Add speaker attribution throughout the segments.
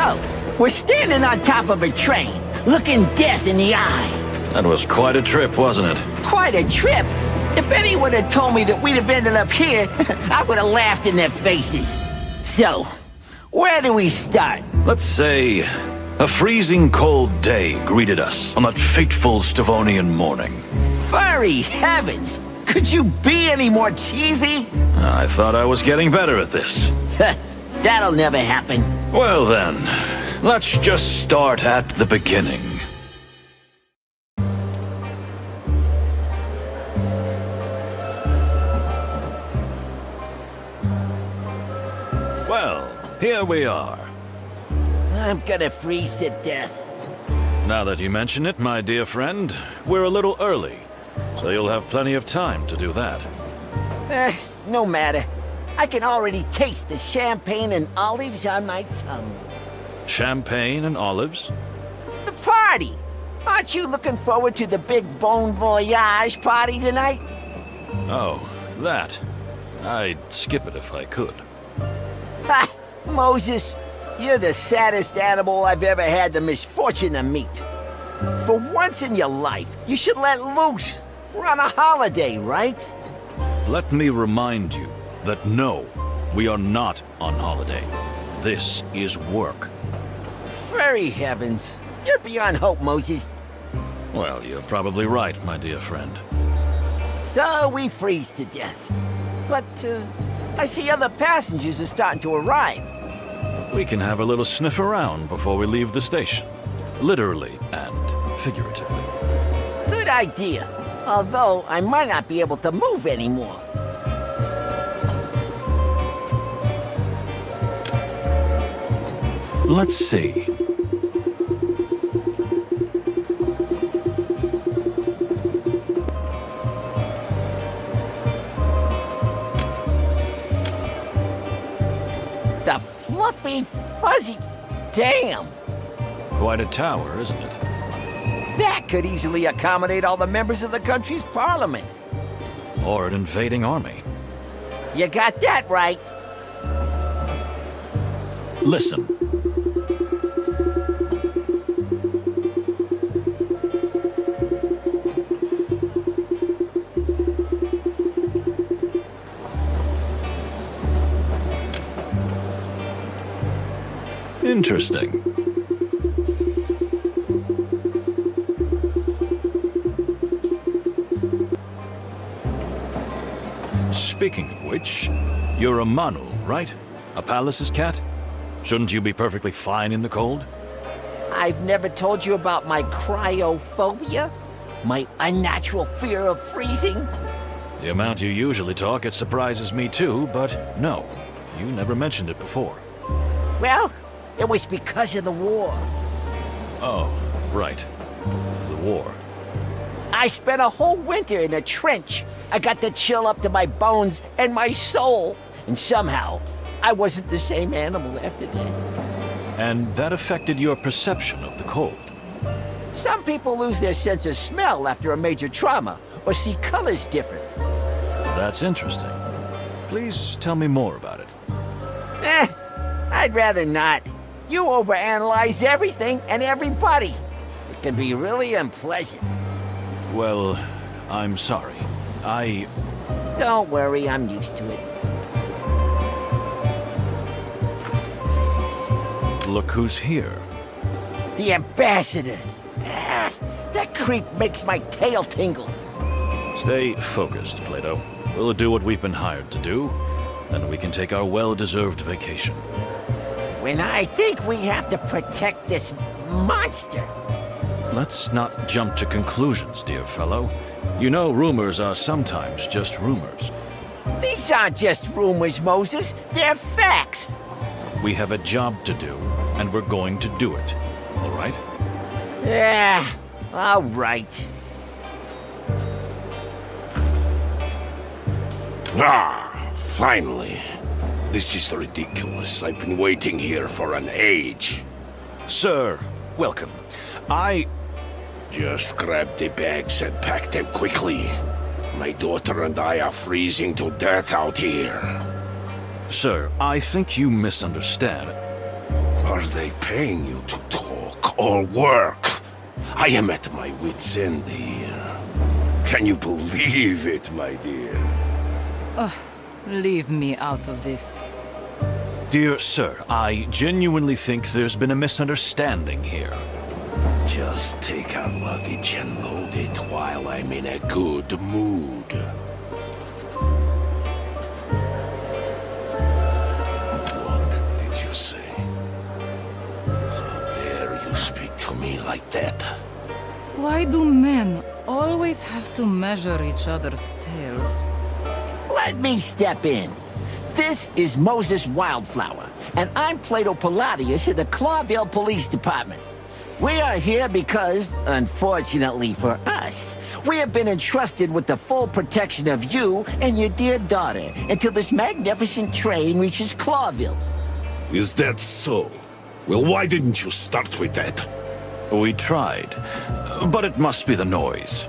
Speaker 1: So, we're standing on top of a train, looking death in the eye.
Speaker 2: That was quite a trip, wasn't it?
Speaker 1: Quite a trip. If anyone had told me that we'd have ended up here, I would have laughed in their faces. So, where do we start?
Speaker 2: Let's say a freezing cold day greeted us on that fateful Stavonian morning.
Speaker 1: Furry heavens! Could you be any more cheesy?
Speaker 2: I thought I was getting better at this.
Speaker 1: That'll never happen.
Speaker 2: Well then, let's just start at the beginning. Well, here we are.
Speaker 1: I'm gonna freeze to death.
Speaker 2: Now that you mention it, my dear friend, we're a little early, so you'll have plenty of time to do that.
Speaker 1: No matter. I can already taste the champagne and olives on my tongue.
Speaker 2: Champagne and olives?
Speaker 1: The party! Aren't you looking forward to the big Bon Voyage party tonight?
Speaker 2: Oh, that. I'd skip it if I could.
Speaker 1: Ha! Moses, you're the saddest animal I've ever had the misfortune to meet. For once in your life, you should let loose. We're on a holiday, right?
Speaker 2: Let me remind you that no, we are not on holiday. This is work.
Speaker 1: Very heavens. You're beyond hope, Moses.
Speaker 2: Well, you're probably right, my dear friend.
Speaker 1: So we freeze to death. But, I see other passengers are starting to arrive.
Speaker 2: We can have a little sniff around before we leave the station. Literally and figuratively.
Speaker 1: Good idea. Although, I might not be able to move anymore.
Speaker 2: Let's see.
Speaker 1: The fluffy, fuzzy... Damn!
Speaker 2: Quite a tower, isn't it?
Speaker 1: That could easily accommodate all the members of the country's parliament.
Speaker 2: Or an invading army.
Speaker 1: You got that right.
Speaker 2: Listen. Interesting. Speaking of which, you're a Manu, right? A palace's cat? Shouldn't you be perfectly fine in the cold?
Speaker 1: I've never told you about my cryophobia? My unnatural fear of freezing?
Speaker 2: The amount you usually talk, it surprises me too, but no. You never mentioned it before.
Speaker 1: Well, it was because of the war.
Speaker 2: Oh, right. The war.
Speaker 1: I spent a whole winter in a trench. I got the chill up to my bones and my soul. And somehow, I wasn't the same animal after that.
Speaker 2: And that affected your perception of the cold.
Speaker 1: Some people lose their sense of smell after a major trauma, or see colors different.
Speaker 2: That's interesting. Please tell me more about it.
Speaker 1: I'd rather not. You overanalyze everything and everybody. It can be really unpleasant.
Speaker 2: Well, I'm sorry.
Speaker 1: Don't worry, I'm used to it.
Speaker 2: Look who's here.
Speaker 1: The ambassador. That creep makes my tail tingle.
Speaker 2: Stay focused, Plato. We'll do what we've been hired to do, then we can take our well-deserved vacation.
Speaker 1: When I think we have to protect this monster.
Speaker 2: Let's not jump to conclusions, dear fellow. You know rumors are sometimes just rumors.
Speaker 1: These aren't just rumors, Moses. They're facts.
Speaker 2: We have a job to do, and we're going to do it. All right?
Speaker 1: Yeah, all right.
Speaker 3: Ah, finally. This is ridiculous. I've been waiting here for an age.
Speaker 2: Sir, welcome.
Speaker 3: Just grab the bags and pack them quickly. My daughter and I are freezing to death out here.
Speaker 2: Sir, I think you misunderstand.
Speaker 3: Are they paying you to talk or work? I am at my wit's end here. Can you believe it, my dear?
Speaker 4: Leave me out of this.
Speaker 2: Dear sir, I genuinely think there's been a misunderstanding here.
Speaker 3: Just take our luggage and load it while I'm in a good mood. What did you say? How dare you speak to me like that?
Speaker 4: Why do men always have to measure each other's tails?
Speaker 1: Let me step in. This is Moses Wildflower, and I'm Plato Palladius of the Clawville Police Department. We are here because, unfortunately for us, we have been entrusted with the full protection of you and your dear daughter until this magnificent train reaches Clawville.
Speaker 3: Is that so? Well, why didn't you start with that?
Speaker 2: We tried, but it must be the noise.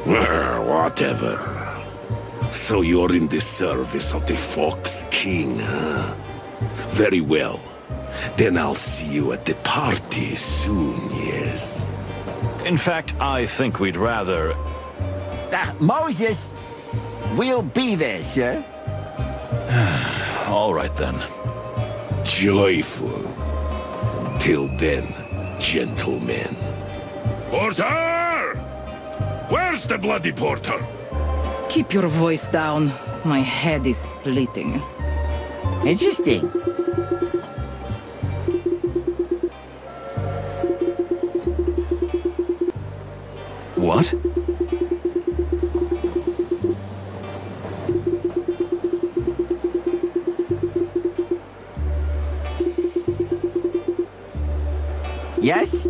Speaker 3: Whatever. So you're in the service of the Fox King, huh? Very well. Then I'll see you at the party soon, yes?
Speaker 2: In fact, I think we'd rather...
Speaker 1: Moses! We'll be there, sir.
Speaker 2: All right then.
Speaker 3: Joyful. Until then, gentlemen. Porter! Where's the bloody porter?
Speaker 4: Keep your voice down. My head is splitting.
Speaker 1: Interesting.
Speaker 2: What?
Speaker 1: Yes?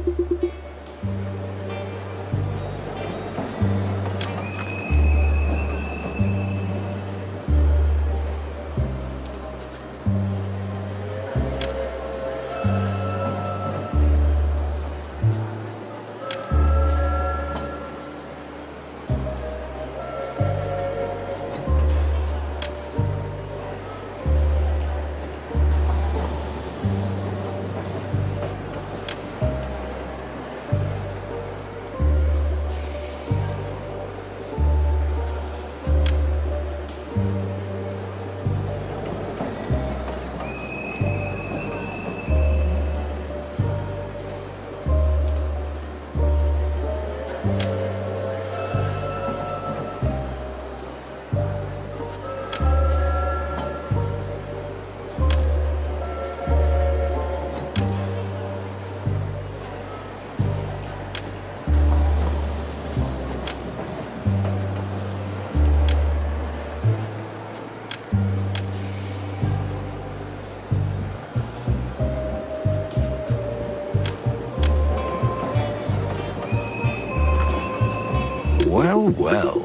Speaker 2: Well, well.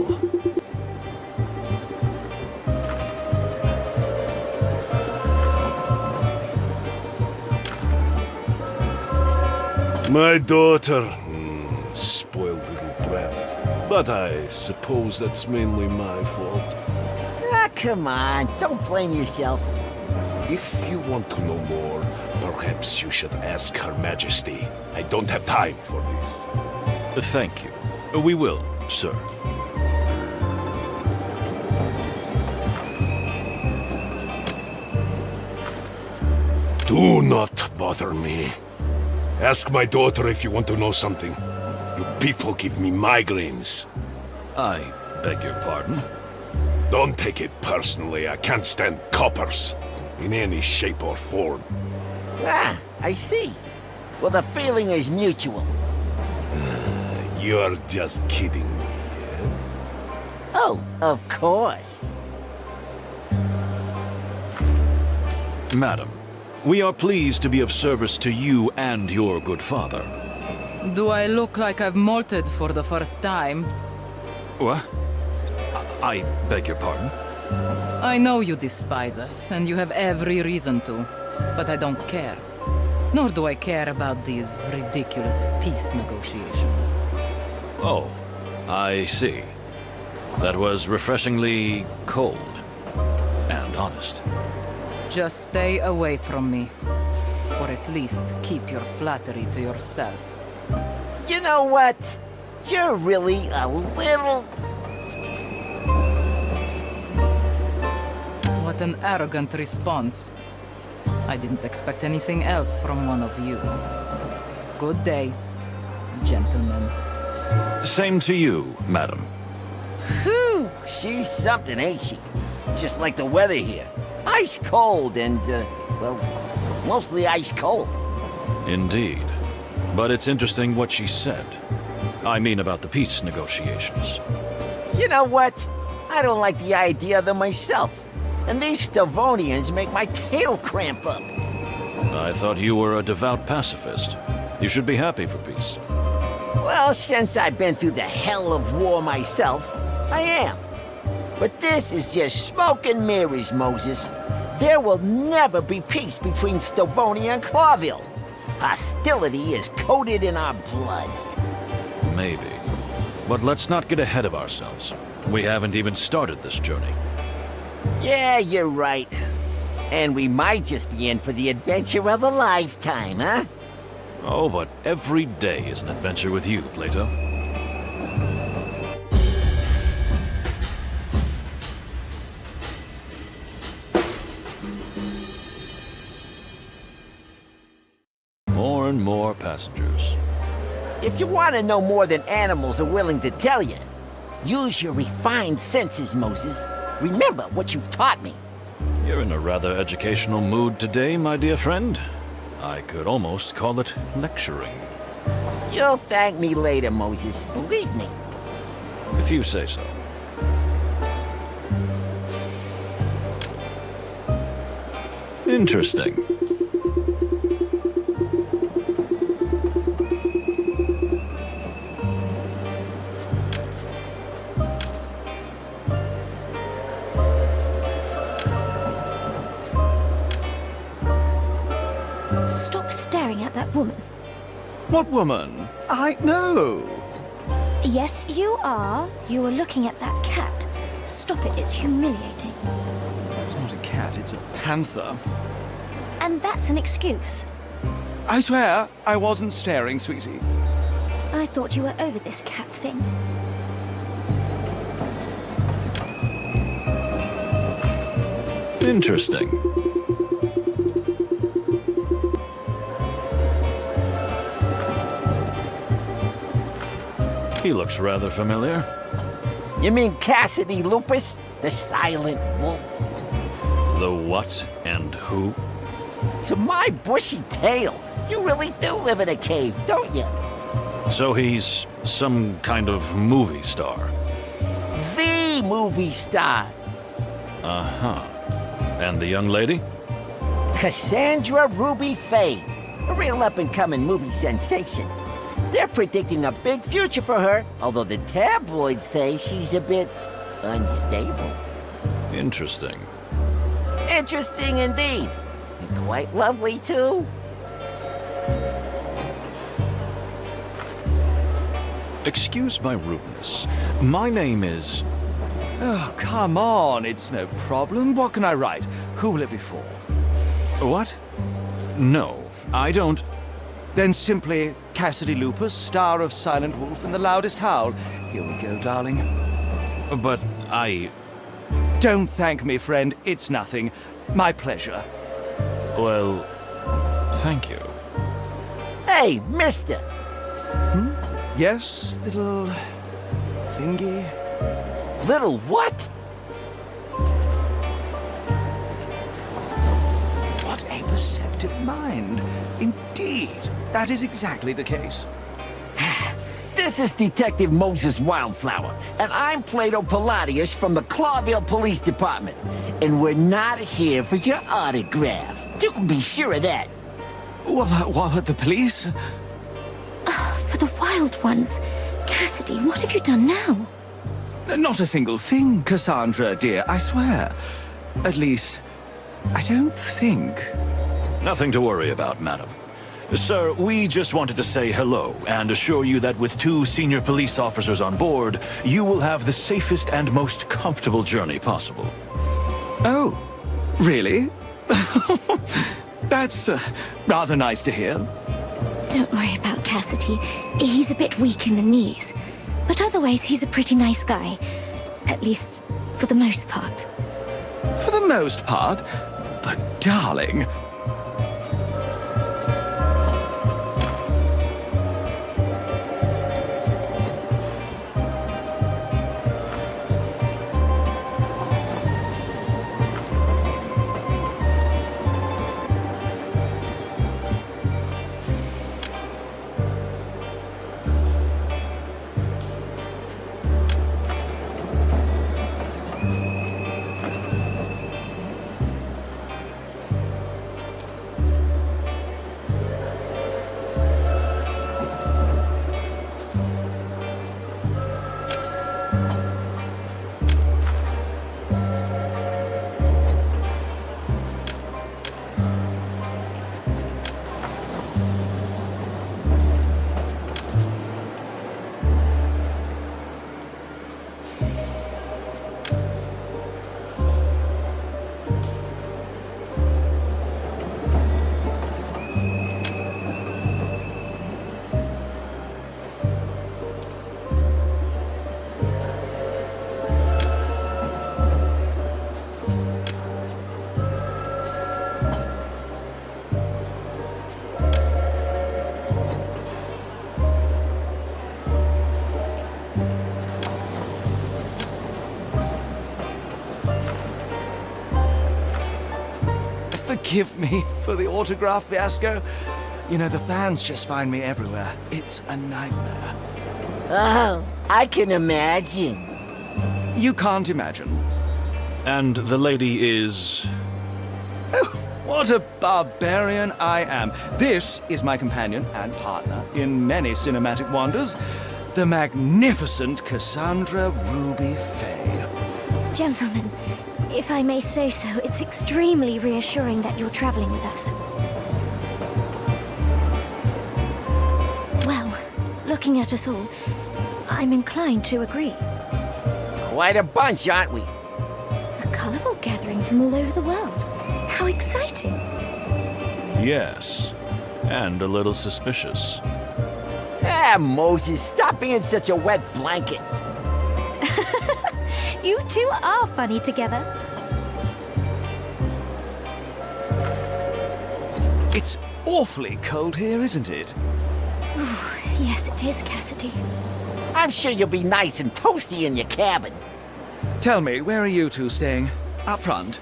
Speaker 3: My daughter. Spoiled little brat. But I suppose that's mainly my fault.
Speaker 1: Come on, don't blame yourself.
Speaker 3: If you want to know more, perhaps you should ask Her Majesty. I don't have time for this.
Speaker 2: Thank you. We will, sir.
Speaker 3: Do not bother me. Ask my daughter if you want to know something. You people give me migraines.
Speaker 2: I beg your pardon?
Speaker 3: Don't take it personally. I can't stand coppers. In any shape or form.
Speaker 1: I see. Well, the feeling is mutual.
Speaker 3: You're just kidding me, yes?
Speaker 1: Oh, of course.
Speaker 2: Madam, we are pleased to be of service to you and your good father.
Speaker 4: Do I look like I've molted for the first time?
Speaker 2: What? I beg your pardon?
Speaker 4: I know you despise us, and you have every reason to, but I don't care. Nor do I care about these ridiculous peace negotiations.
Speaker 2: Oh, I see. That was refreshingly cold and honest.
Speaker 4: Just stay away from me. For a at least keep your flattery to yourself.
Speaker 1: You know what? You're really a little...
Speaker 4: What an arrogant response. I didn't expect anything else from one of you. Good day, gentlemen.
Speaker 2: Same to you, madam.
Speaker 1: Whew, she's something, ain't she? Just like the weather here. Ice cold and, well, mostly ice cold.
Speaker 2: Indeed. But it's interesting what she said. I mean about the peace negotiations.
Speaker 1: You know what? I don't like the idea of them myself. And these Stavonians make my tail cramp up.
Speaker 2: I thought you were a devout pacifist. You should be happy for peace.
Speaker 1: Well, since I've been through the hell of war myself, I am. But this is just smoke and mirrors, Moses. There will never be peace between Stavonia and Clawville. Hostility is coated in our blood.
Speaker 2: Maybe. But let's not get ahead of ourselves. We haven't even started this journey.
Speaker 1: Yeah, you're right. And we might just be in for the adventure of a lifetime, huh?
Speaker 2: Oh, but every day is an adventure with you, Plato. More and more passengers.
Speaker 1: If you want to know more than animals are willing to tell you, use your refined senses, Moses. Remember what you've taught me.
Speaker 2: You're in a rather educational mood today, my dear friend. I could almost call it lecturing.
Speaker 1: You'll thank me later, Moses. Believe me.
Speaker 2: If you say so. Interesting.
Speaker 5: Stop staring at that woman.
Speaker 6: What woman? I know.
Speaker 5: Yes, you are. You were looking at that cat. Stop it, it's humiliating.
Speaker 6: It's not a cat, it's a panther.
Speaker 5: And that's an excuse.
Speaker 6: I swear, I wasn't staring, sweetie.
Speaker 5: I thought you were over this cat thing.
Speaker 2: Interesting. He looks rather familiar.
Speaker 1: You mean Cassidy Lupus, the silent wolf?
Speaker 2: The what and who?
Speaker 1: To my bushy tail, you really do live in a cave, don't you?
Speaker 2: So he's some kind of movie star.
Speaker 1: The movie star.
Speaker 2: Uh-huh. And the young lady?
Speaker 1: Cassandra Ruby Faye, a real up-and-coming movie sensation. They're predicting a big future for her, although the tabloids say she's a bit unstable.
Speaker 2: Interesting.
Speaker 1: Interesting indeed. And quite lovely, too.
Speaker 2: Excuse my rudeness. My name is...
Speaker 6: Oh, come on, it's no problem. What can I write? Who will it be for?
Speaker 2: What? No, I don't...
Speaker 6: Then simply Cassidy Lupus, star of Silent Wolf and the Loudest Howl. Here we go, darling.
Speaker 2: But I...
Speaker 6: Don't thank me, friend. It's nothing. My pleasure.
Speaker 2: Well, thank you.
Speaker 1: Hey, mister.
Speaker 6: Yes, little... thingy?
Speaker 1: Little what?
Speaker 6: What a perceptive mind. Indeed, that is exactly the case.
Speaker 1: This is Detective Moses Wildflower, and I'm Plato Palladius from the Clawville Police Department. And we're not here for your autograph. You can be sure of that.
Speaker 6: What, the police?
Speaker 5: For the wild ones. Cassidy, what have you done now?
Speaker 6: Not a single thing, Cassandra, dear, I swear. At least, I don't think.
Speaker 2: Nothing to worry about, madam. Sir, we just wanted to say hello and assure you that with 2 senior police officers on board, you will have the safest and most comfortable journey possible.
Speaker 6: Oh, really? That's rather nice to hear.
Speaker 5: Don't worry about Cassidy. He's a bit weak in the knees. But otherwise, he's a pretty nice guy. At least, for the most part.
Speaker 6: For the most part. But darling... Forgive me for the autograph fiasco. You know, the fans just find me everywhere. It's a nightmare.
Speaker 1: Oh, I can imagine.
Speaker 6: You can't imagine.
Speaker 2: And the lady is...
Speaker 6: Oh, what a barbarian I am. This is my companion and partner in many cinematic wonders, the magnificent Cassandra Ruby Faye.
Speaker 5: Gentlemen, if I may say so, it's extremely reassuring that you're traveling with us. Well, looking at us all, I'm inclined to agree.
Speaker 1: Quite a bunch, aren't we?
Speaker 5: A colorful gathering from all over the world. How exciting!
Speaker 2: Yes. And a little suspicious.
Speaker 1: Ah, Moses, stop being such a wet blanket.
Speaker 5: You two are funny together.
Speaker 6: It's awfully cold here, isn't it?
Speaker 5: Yes, it is, Cassidy.
Speaker 1: I'm sure you'll be nice and toasty in your cabin.
Speaker 6: Tell me, where are you two staying? Up front?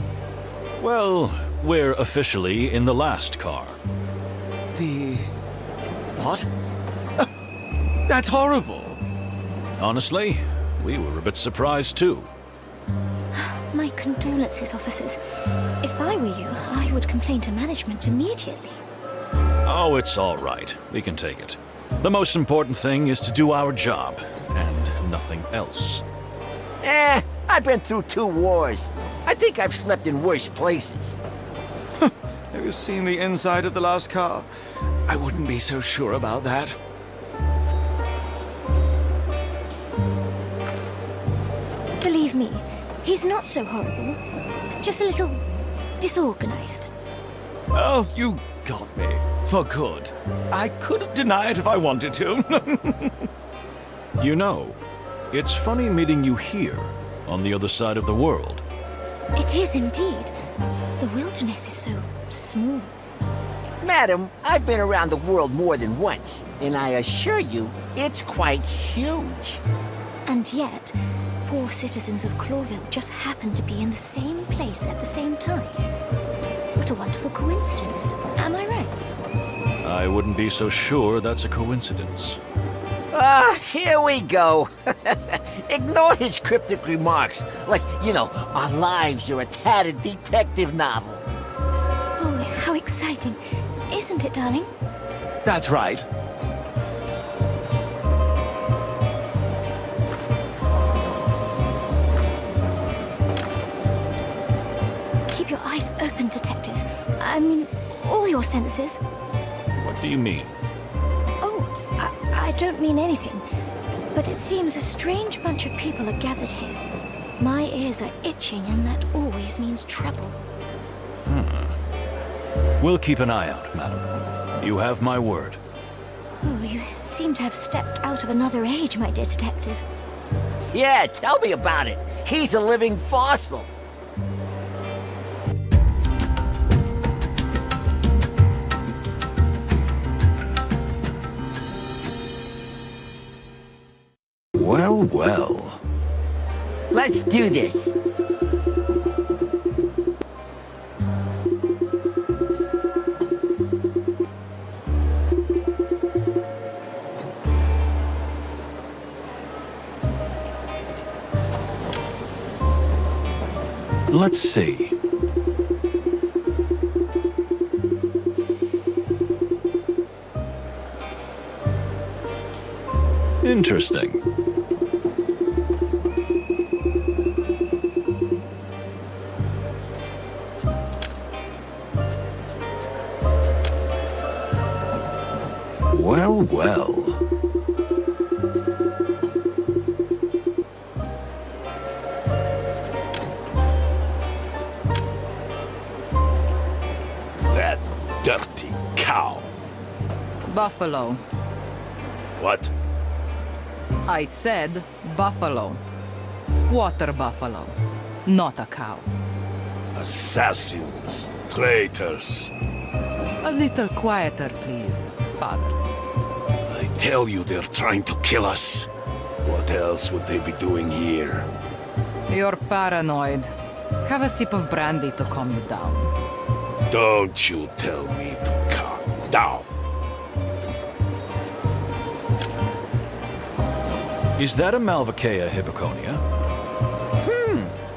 Speaker 2: Well, we're officially in the last car.
Speaker 6: The... what? That's horrible.
Speaker 2: Honestly, we were a bit surprised too.
Speaker 5: My condolences, officers. If I were you, I would complain to management immediately.
Speaker 2: Oh, it's all right. We can take it. The most important thing is to do our job, and nothing else.
Speaker 1: I've been through 2 wars. I think I've slept in worse places.
Speaker 6: Have you seen the inside of the last car? I wouldn't be so sure about that.
Speaker 5: Believe me, he's not so horrible. Just a little disorganized.
Speaker 6: Oh, you got me. For good. I couldn't deny it if I wanted to.
Speaker 2: You know, it's funny meeting you here, on the other side of the world.
Speaker 5: It is indeed. The wilderness is so small.
Speaker 1: Madam, I've been around the world more than once, and I assure you, it's quite huge.
Speaker 5: And yet, 4 citizens of Clawville just happen to be in the same place at the same time. What a wonderful coincidence. Am I right?
Speaker 2: I wouldn't be so sure that's a coincidence.
Speaker 1: Here we go. Ignore his cryptic remarks, like, you know, our lives are a tattered detective novel.
Speaker 5: Oh, how exciting. Isn't it, darling?
Speaker 6: That's right.
Speaker 5: Keep your eyes open, detectives. I mean, all your senses.
Speaker 2: What do you mean?
Speaker 5: Oh, I don't mean anything. But it seems a strange bunch of people are gathered here. My ears are itching, and that always means trouble.
Speaker 2: We'll keep an eye out, madam. You have my word.
Speaker 5: Oh, you seem to have stepped out of another age, my dear detective.
Speaker 1: Yeah, tell me about it. He's a living fossil.
Speaker 2: Well, well.
Speaker 1: Let's do this.
Speaker 2: Let's see. Interesting. Well, well.
Speaker 3: That dirty cow.
Speaker 4: Buffalo.
Speaker 3: What?
Speaker 4: I said buffalo. Water buffalo. Not a cow.
Speaker 3: Assassins. Traitors.
Speaker 4: A little quieter, please, Father.
Speaker 3: I tell you they're trying to kill us. What else would they be doing here?
Speaker 4: You're paranoid. Have a sip of brandy to calm you down.
Speaker 3: Don't you tell me to calm down.
Speaker 2: Is that a Malvaceae hippoconia?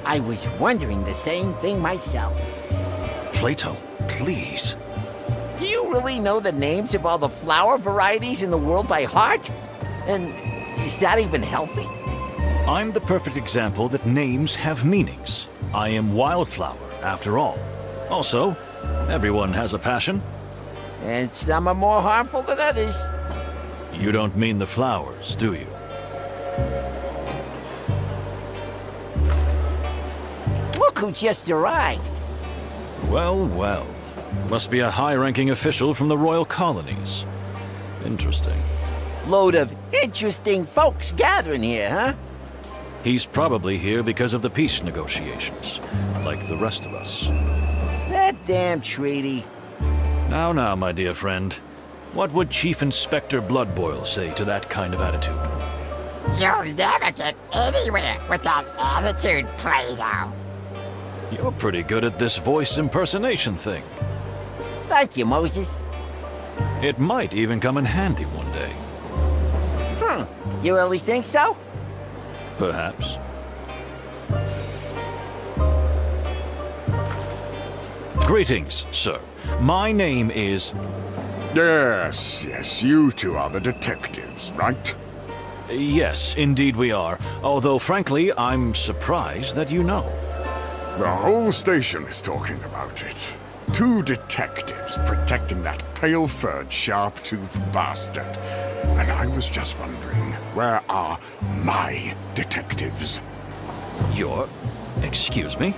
Speaker 1: I was wondering the same thing myself.
Speaker 2: Plato, please.
Speaker 1: Do you really know the names of all the flower varieties in the world by heart? And is that even healthy?
Speaker 2: I'm the perfect example that names have meanings. I am Wildflower, after all. Also, everyone has a passion.
Speaker 1: And some are more harmful than others.
Speaker 2: You don't mean the flowers, do you?
Speaker 1: Look who just arrived.
Speaker 2: Well, well. Must be a high-ranking official from the royal colonies. Interesting.
Speaker 1: Load of interesting folks gathering here, huh?
Speaker 2: He's probably here because of the peace negotiations, like the rest of us.
Speaker 1: That damn treaty.
Speaker 2: Now, now, my dear friend. What would Chief Inspector Bloodboil say to that kind of attitude?
Speaker 7: You'll never get anywhere with that attitude, Plato.
Speaker 2: You're pretty good at this voice impersonation thing.
Speaker 1: Thank you, Moses.
Speaker 2: It might even come in handy one day.
Speaker 1: You really think so?
Speaker 2: Perhaps. Greetings, sir. My name is...
Speaker 8: Yes, you two are the detectives, right?
Speaker 2: Yes, indeed we are. Although, frankly, I'm surprised that you know.
Speaker 8: The whole station is talking about it. 2 detectives protecting that pale-furred, sharp-toothed bastard. And I was just wondering, where are my detectives?
Speaker 2: Your... excuse me?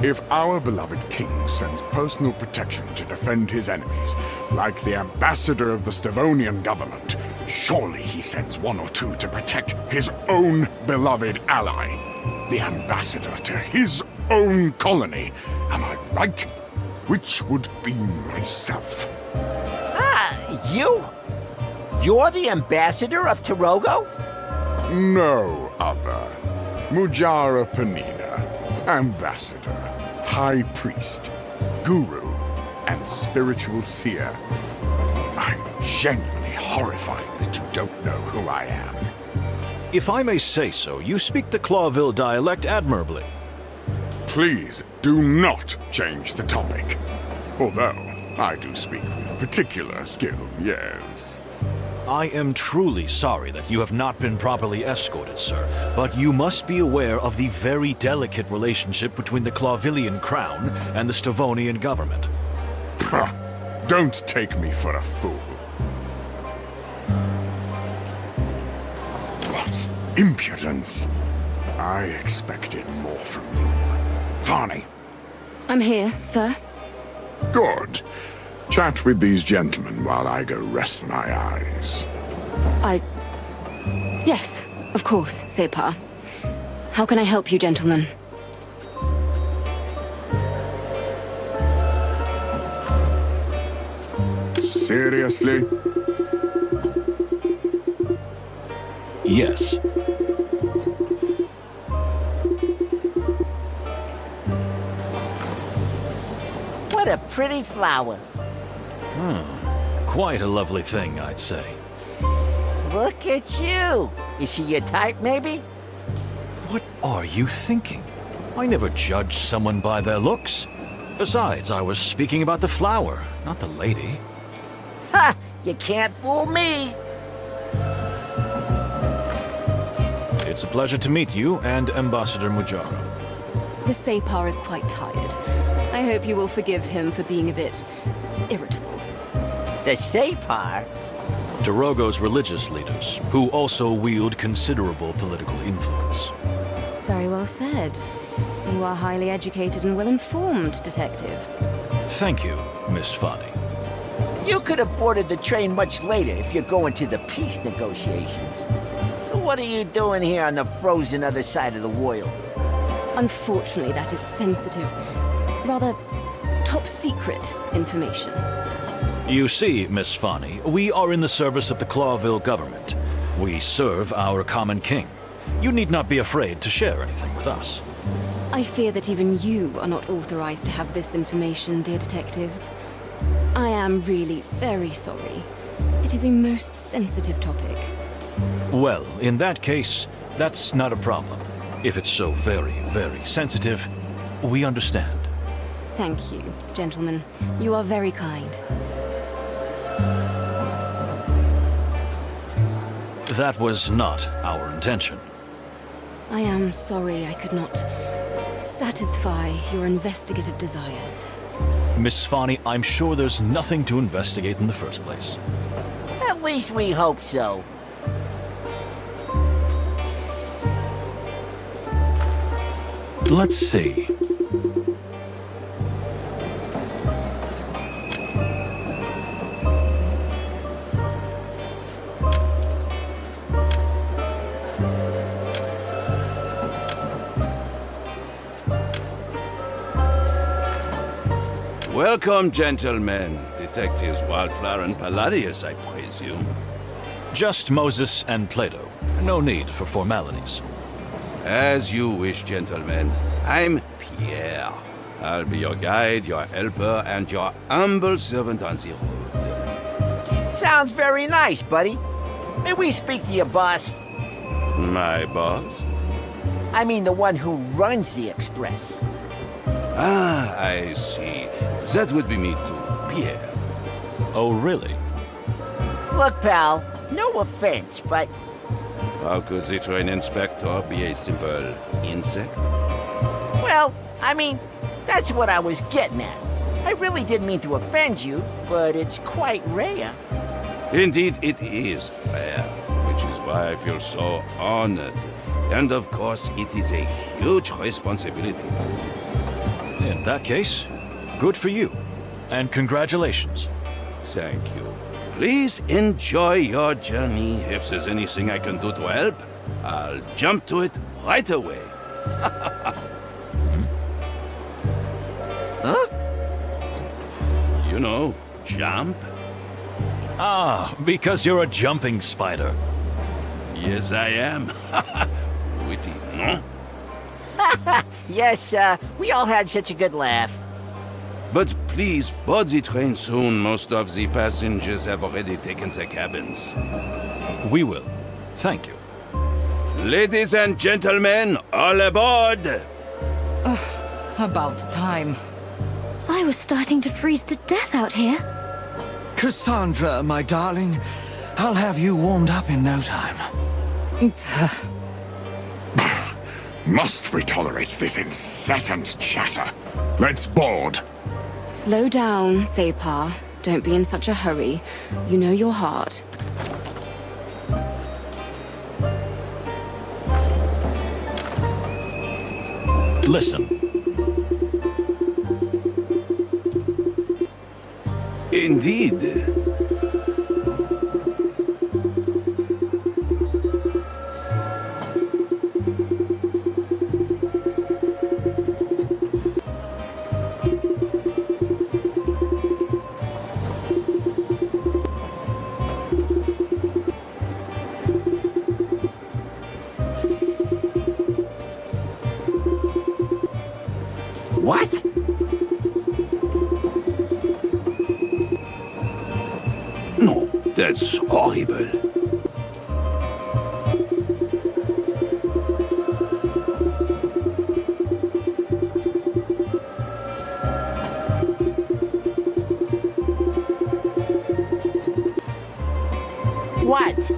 Speaker 8: If our beloved king sends personal protection to defend his enemies, like the ambassador of the Stavonian government, surely he sends 1 or 2 to protect his own beloved ally, the ambassador to his own colony. Am I right? Which would be myself.
Speaker 1: You? You're the ambassador of Tarogo?
Speaker 8: No other. Mujara Panina, ambassador, high priest, guru, and spiritual seer. I'm genuinely horrified that you don't know who I am.
Speaker 2: If I may say so, you speak the Clawville dialect admirably.
Speaker 8: Please do not change the topic. Although, I do speak with particular skill, yes.
Speaker 2: I am truly sorry that you have not been properly escorted, sir, but you must be aware of the very delicate relationship between the Clawvillian crown and the Stavonian government.
Speaker 8: Pah, don't take me for a fool. What impudence! I expected more from you. Varney,
Speaker 9: I'm here, sir.
Speaker 8: Good. Chat with these gentlemen while I go rest my eyes.
Speaker 9: Yes, of course, Zipp. How can I help you, gentlemen?
Speaker 8: Seriously?
Speaker 2: Yes.
Speaker 1: What a pretty flower.
Speaker 2: Quite a lovely thing, I'd say.
Speaker 1: Look at you. Is she your type, maybe?
Speaker 2: What are you thinking? I never judge someone by their looks. Besides, I was speaking about the flower, not the lady.
Speaker 1: Ha! You can't fool me.
Speaker 2: It's a pleasure to meet you and Ambassador Mujara.
Speaker 9: The Zipp is quite tired. I hope you will forgive him for being a bit irritable.
Speaker 1: The Sapar?
Speaker 2: Darogo's religious leaders, who also wield considerable political influence.
Speaker 9: Very well said. You are highly educated and well-informed, Detective.
Speaker 2: Thank you, Miss Fani.
Speaker 1: You could have boarded the train much later if you're going to the peace negotiations. So what are you doing here on the frozen other side of the world?
Speaker 9: Unfortunately, that is sensitive, rather top-secret information.
Speaker 2: You see, Miss Fani, we are in the service of the Clawville government. We serve our common king. You need not be afraid to share anything with us.
Speaker 9: I fear that even you are not authorized to have this information, dear detectives. I am really very sorry. It is a most sensitive topic.
Speaker 2: Well, in that case, that's not a problem. If it's so very, very sensitive, we understand.
Speaker 9: Thank you, gentlemen. You are very kind.
Speaker 2: That was not our intention.
Speaker 9: I am sorry I could not satisfy your investigative desires.
Speaker 2: Miss Fani, I'm sure there's nothing to investigate in the first place.
Speaker 1: At least we hope so.
Speaker 2: Let's see.
Speaker 3: Welcome, gentlemen. Detectives Wildflower and Palladius, I presume.
Speaker 2: Just Moses and Plato. No need for formalities.
Speaker 3: As you wish, gentlemen. I'm Pierre. I'll be your guide, your helper, and your humble servant on the road.
Speaker 1: Sounds very nice, buddy. May we speak to your boss?
Speaker 3: My boss?
Speaker 1: I mean the one who runs the Express.
Speaker 3: Ah, I see. That would be me too, Pierre.
Speaker 2: Oh, really?
Speaker 1: Look, pal, no offense, but
Speaker 3: How could the train inspector be a simple insect?
Speaker 1: well, I mean, that's what I was getting at. I really didn't mean to offend you, but it's quite rare.
Speaker 3: Indeed, it is rare, which is why I feel so honored. And of course, it is a huge responsibility too.
Speaker 2: In that case, good for you. And congratulations.
Speaker 3: Thank you. Please enjoy your journey. If there's anything I can do to help, I'll jump to it right away.
Speaker 1: Huh?
Speaker 3: You know, jump?
Speaker 2: Ah, because you're a jumping spider.
Speaker 3: Yes, I am. Witty, no?
Speaker 1: Yes, we all had such a good laugh.
Speaker 3: But please board the train soon. Most of the passengers have already taken their cabins.
Speaker 2: We will. Thank you.
Speaker 3: Ladies and gentlemen, all aboard!
Speaker 4: About time.
Speaker 5: I was starting to freeze to death out here.
Speaker 6: Cassandra, my darling, I'll have you warmed up in no time.
Speaker 8: Must we tolerate this incessant chatter? Let's board.
Speaker 9: Slow down, Zipp. Don't be in such a hurry. You know your heart.
Speaker 2: Listen.
Speaker 3: Indeed.
Speaker 1: What?
Speaker 3: No, that's horrible.
Speaker 1: What?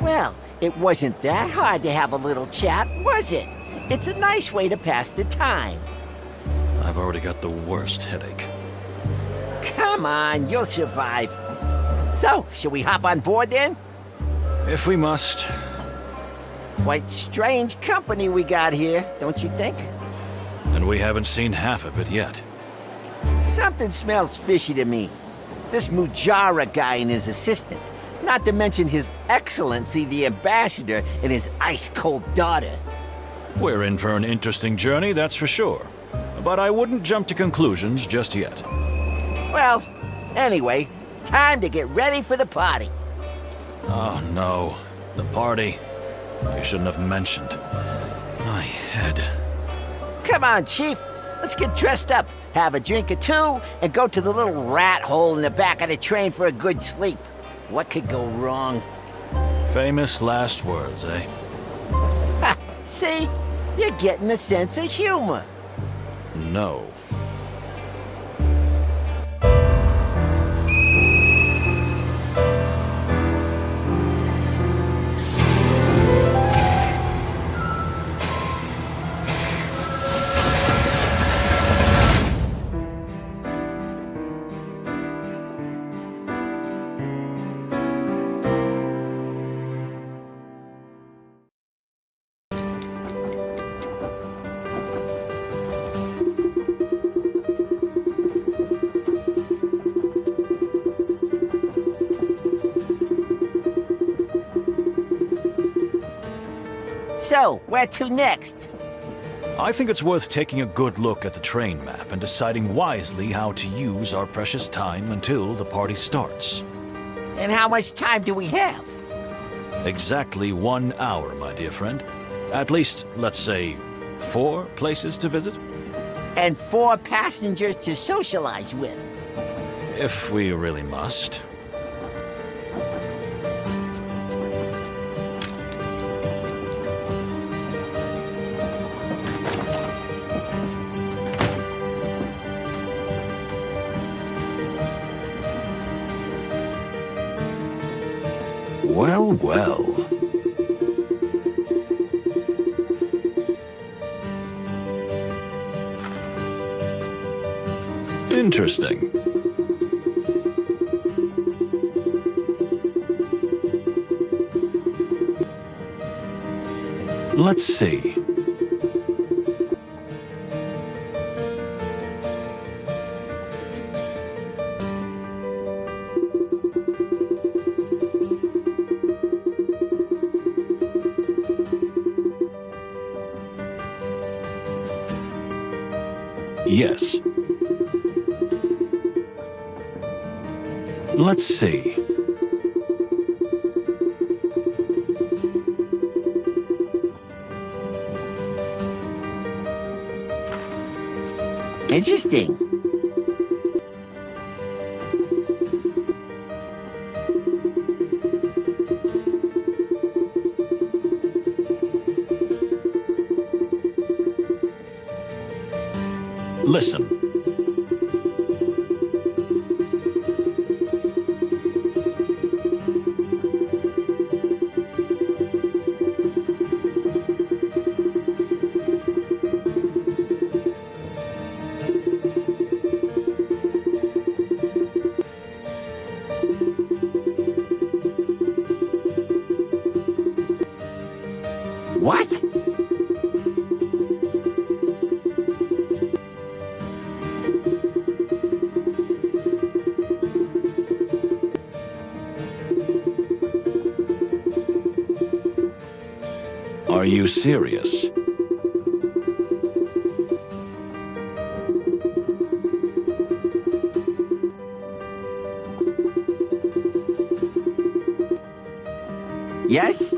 Speaker 1: Well, it wasn't that hard to have a little chat, was it? It's a nice way to pass the time.
Speaker 2: I've already got the worst headache.
Speaker 1: Come on, you'll survive. So, should we hop on board then?
Speaker 2: If we must.
Speaker 1: Quite strange company we got here, don't you think?
Speaker 2: And we haven't seen half of it yet.
Speaker 1: Something smells fishy to me. This Mujara guy and his assistant. Not to mention His Excellency the Ambassador and his ice-cold daughter.
Speaker 2: We're in for an interesting journey, that's for sure. But I wouldn't jump to conclusions just yet.
Speaker 1: Well, anyway, time to get ready for the party.
Speaker 2: Oh no, the party. You shouldn't have mentioned. My head.
Speaker 1: Come on, Chief. Let's get dressed up, have a drink or two, and go to the little rat hole in the back of the train for a good sleep. What could go wrong?
Speaker 2: Famous last words, eh?
Speaker 1: Ha! See? You're getting a sense of humor.
Speaker 2: No.
Speaker 1: So, where to next?
Speaker 2: I think it's worth taking a good look at the train map and deciding wisely how to use our precious time until the party starts.
Speaker 1: And how much time do we have?
Speaker 2: Exactly 1 hour, my dear friend. At least, let's say, 4 places to visit?
Speaker 1: And 4 passengers to socialize with.
Speaker 2: If we really must.
Speaker 3: Well, well.
Speaker 2: Interesting. Let's see. Yes. Let's see.
Speaker 1: Interesting.
Speaker 2: Listen.
Speaker 1: What?
Speaker 2: Are you serious?
Speaker 1: Yes?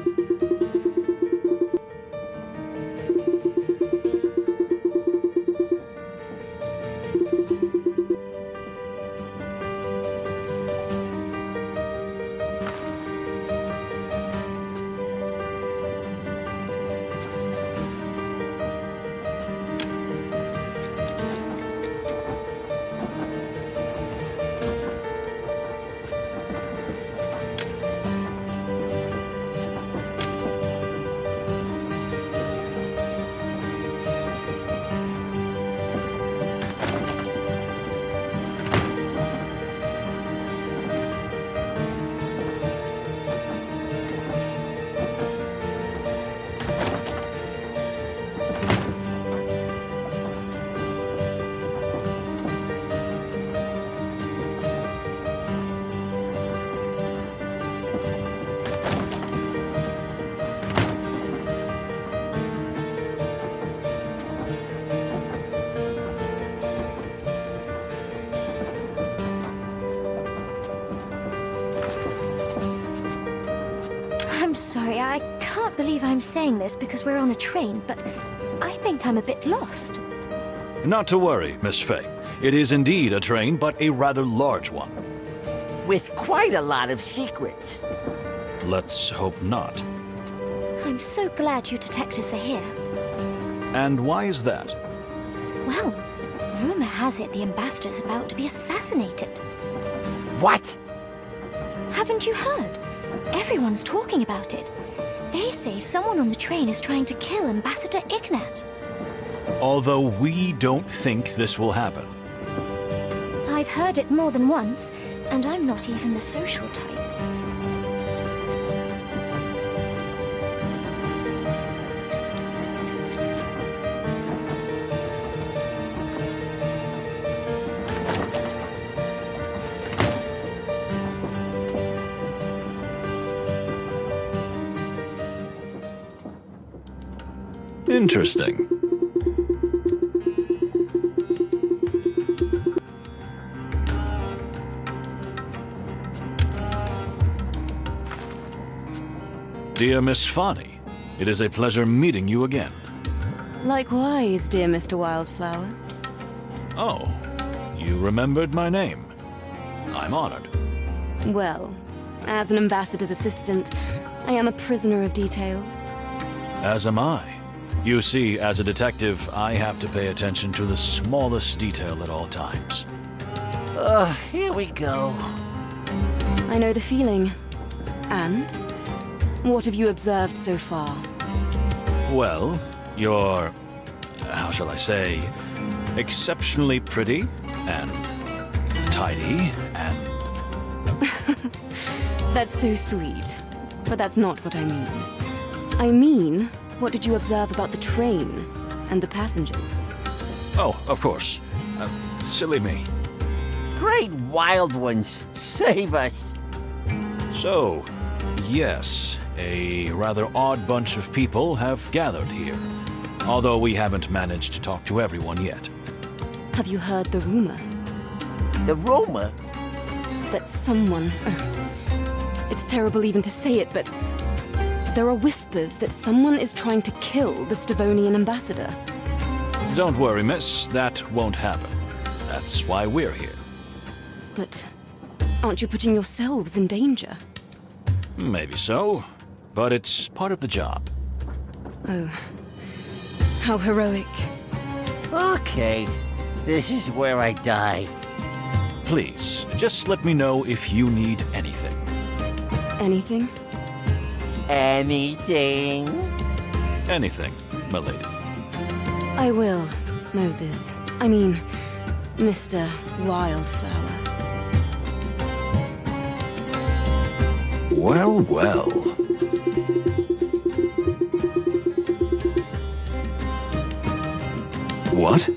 Speaker 5: I'm sorry, I can't believe I'm saying this because we're on a train, but I think I'm a bit lost.
Speaker 2: Not to worry, Miss Fay. It is indeed a train, but a rather large one.
Speaker 1: With quite a lot of secrets.
Speaker 2: Let's hope not.
Speaker 5: I'm so glad you detectives are here.
Speaker 2: And why is that?
Speaker 5: Well, rumor has it the ambassador's about to be assassinated.
Speaker 1: What?
Speaker 5: Haven't you heard? Everyone's talking about it. They say someone on the train is trying to kill Ambassador Ignat.
Speaker 2: Although we don't think this will happen.
Speaker 5: I've heard it more than once, and I'm not even the social type.
Speaker 2: Interesting. Dear Miss Fani, it is a pleasure meeting you again.
Speaker 9: Likewise, dear Mr. Wildflower.
Speaker 2: Oh, you remembered my name. I'm honored.
Speaker 9: Well, as an ambassador's assistant, I am a prisoner of details.
Speaker 2: As am I. You see, as a detective, I have to pay attention to the smallest detail at all times.
Speaker 1: Here we go.
Speaker 9: I know the feeling. And? What have you observed so far?
Speaker 2: Well, you're, how shall I say, exceptionally pretty and tidy and...
Speaker 9: That's so sweet. But that's not what I mean. I mean, what did you observe about the train and the passengers?
Speaker 2: Oh, of course. Silly me.
Speaker 1: Great wild ones. Save us.
Speaker 2: So, yes, a rather odd bunch of people have gathered here. Although we haven't managed to talk to everyone yet.
Speaker 9: Have you heard the rumor?
Speaker 1: The rumor?
Speaker 9: That someone... It's terrible even to say it, but... There are whispers that someone is trying to kill the Stavonian ambassador.
Speaker 2: Don't worry, miss. That won't happen. That's why we're here.
Speaker 9: But aren't you putting yourselves in danger?
Speaker 2: Maybe so, but it's part of the job.
Speaker 9: Oh, how heroic.
Speaker 1: Okay, this is where I die.
Speaker 2: Please, just let me know if you need anything.
Speaker 9: Anything?
Speaker 1: Anything?
Speaker 2: Anything, my lady.
Speaker 9: I will, Moses. I mean, Mr. Wildflower.
Speaker 2: Well, well. What?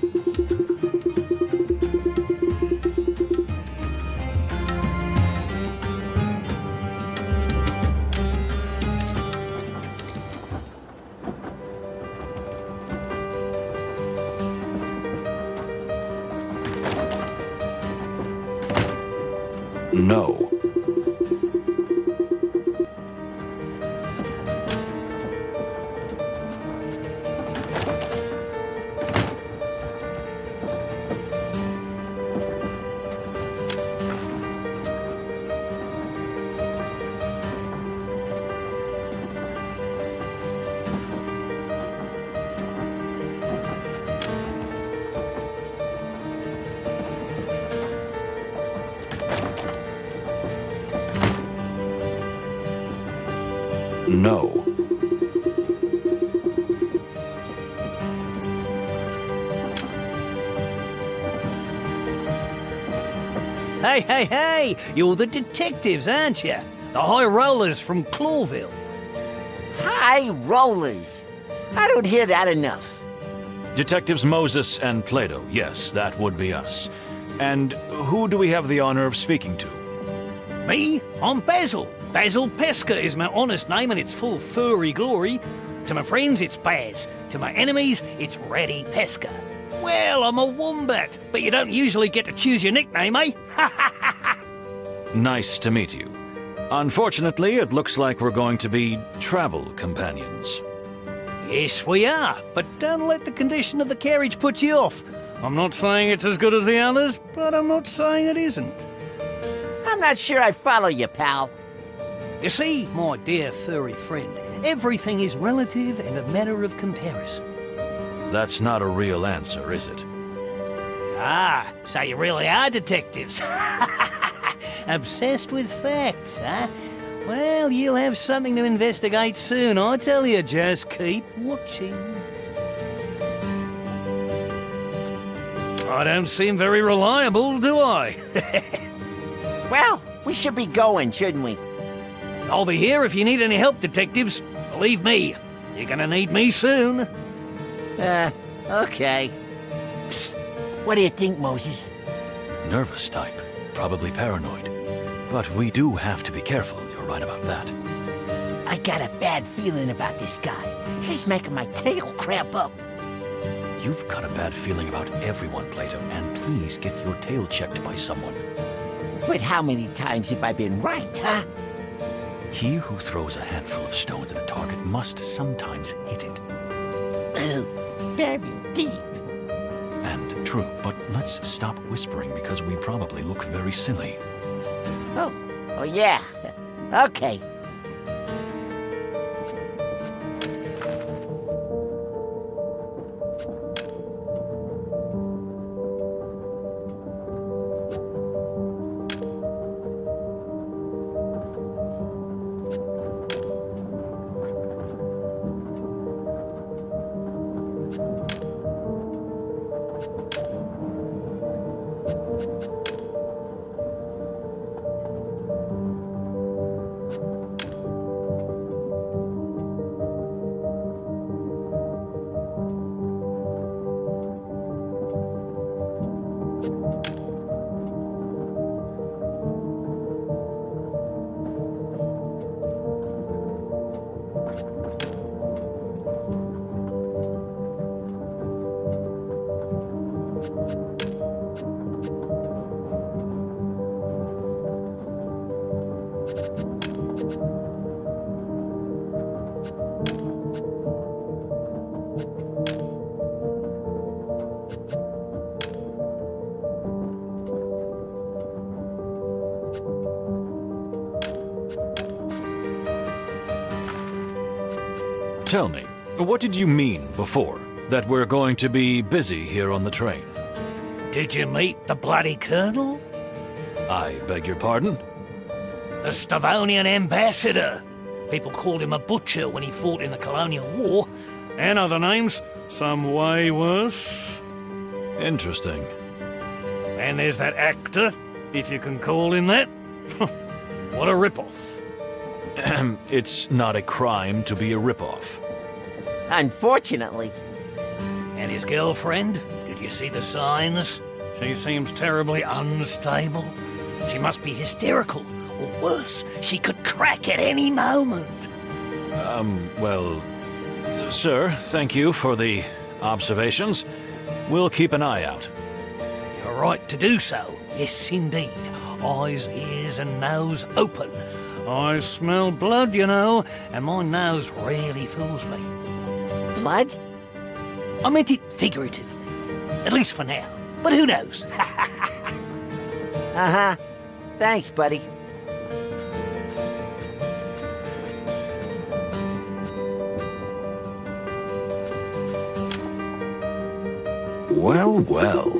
Speaker 2: No. No.
Speaker 10: Hey, hey, hey! You're the detectives, aren't you? The high rollers from Clawville.
Speaker 1: High rollers. I don't hear that enough.
Speaker 2: Detectives Moses and Plato. Yes, that would be us. And who do we have the honor of speaking to?
Speaker 10: Me? I'm Basil. Basil Pesca is my honest name and it's full of furry glory. To my friends, it's Baz. To my enemies, it's Ratty Pesca. Well, I'm a wombat, but you don't usually get to choose your nickname, eh?
Speaker 2: Nice to meet you. Unfortunately, it looks like we're going to be travel companions.
Speaker 10: Yes, we are, but don't let the condition of the carriage put you off. I'm not saying it's as good as the others, but I'm not saying it isn't.
Speaker 1: I'm not sure I follow you, pal.
Speaker 10: You see, my dear furry friend, everything is relative and a matter of comparison.
Speaker 2: That's not a real answer, is it?
Speaker 10: Ah, so you really are detectives. Obsessed with facts, huh? Well, you'll have something to investigate soon, I tell you. Just keep watching. I don't seem very reliable, do I?
Speaker 1: Well, we should be going, shouldn't we?
Speaker 10: I'll be here if you need any help, detectives. Believe me, you're gonna need me soon.
Speaker 1: Okay. Psst. What do you think, Moses?
Speaker 2: Nervous type. Probably paranoid. But we do have to be careful, you're right about that.
Speaker 1: I got a bad feeling about this guy. He's making my tail cramp up.
Speaker 2: You've got a bad feeling about everyone, Plato, and please get your tail checked by someone.
Speaker 1: But how many times have I been right, huh?
Speaker 2: He who throws a handful of stones at a target must sometimes hit it.
Speaker 1: Very deep.
Speaker 2: And true, but let's stop whispering because we probably look very silly.
Speaker 1: Oh yeah. Okay.
Speaker 2: Tell me, what did you mean before? That we're going to be busy here on the train?
Speaker 10: Did you meet the bloody colonel?
Speaker 2: I beg your pardon?
Speaker 10: The Stavonian ambassador. People called him a butcher when he fought in the colonial war. And other names, some way worse.
Speaker 2: Interesting.
Speaker 10: And there's that actor, if you can call him that. What a ripoff.
Speaker 2: It's not a crime to be a ripoff.
Speaker 1: Unfortunately.
Speaker 10: And his girlfriend? Did you see the signs? She seems terribly unstable. She must be hysterical. Or worse, she could crack at any moment.
Speaker 2: Well, sir, thank you for the observations. We'll keep an eye out.
Speaker 10: You're right to do so. Yes, indeed. Eyes, ears, and nose open. I smell blood, you know, and my nose really fools me.
Speaker 1: Blood?
Speaker 10: I meant it figuratively. At least for now. But who knows?
Speaker 1: Uh-huh. Thanks, buddy.
Speaker 2: Well, well.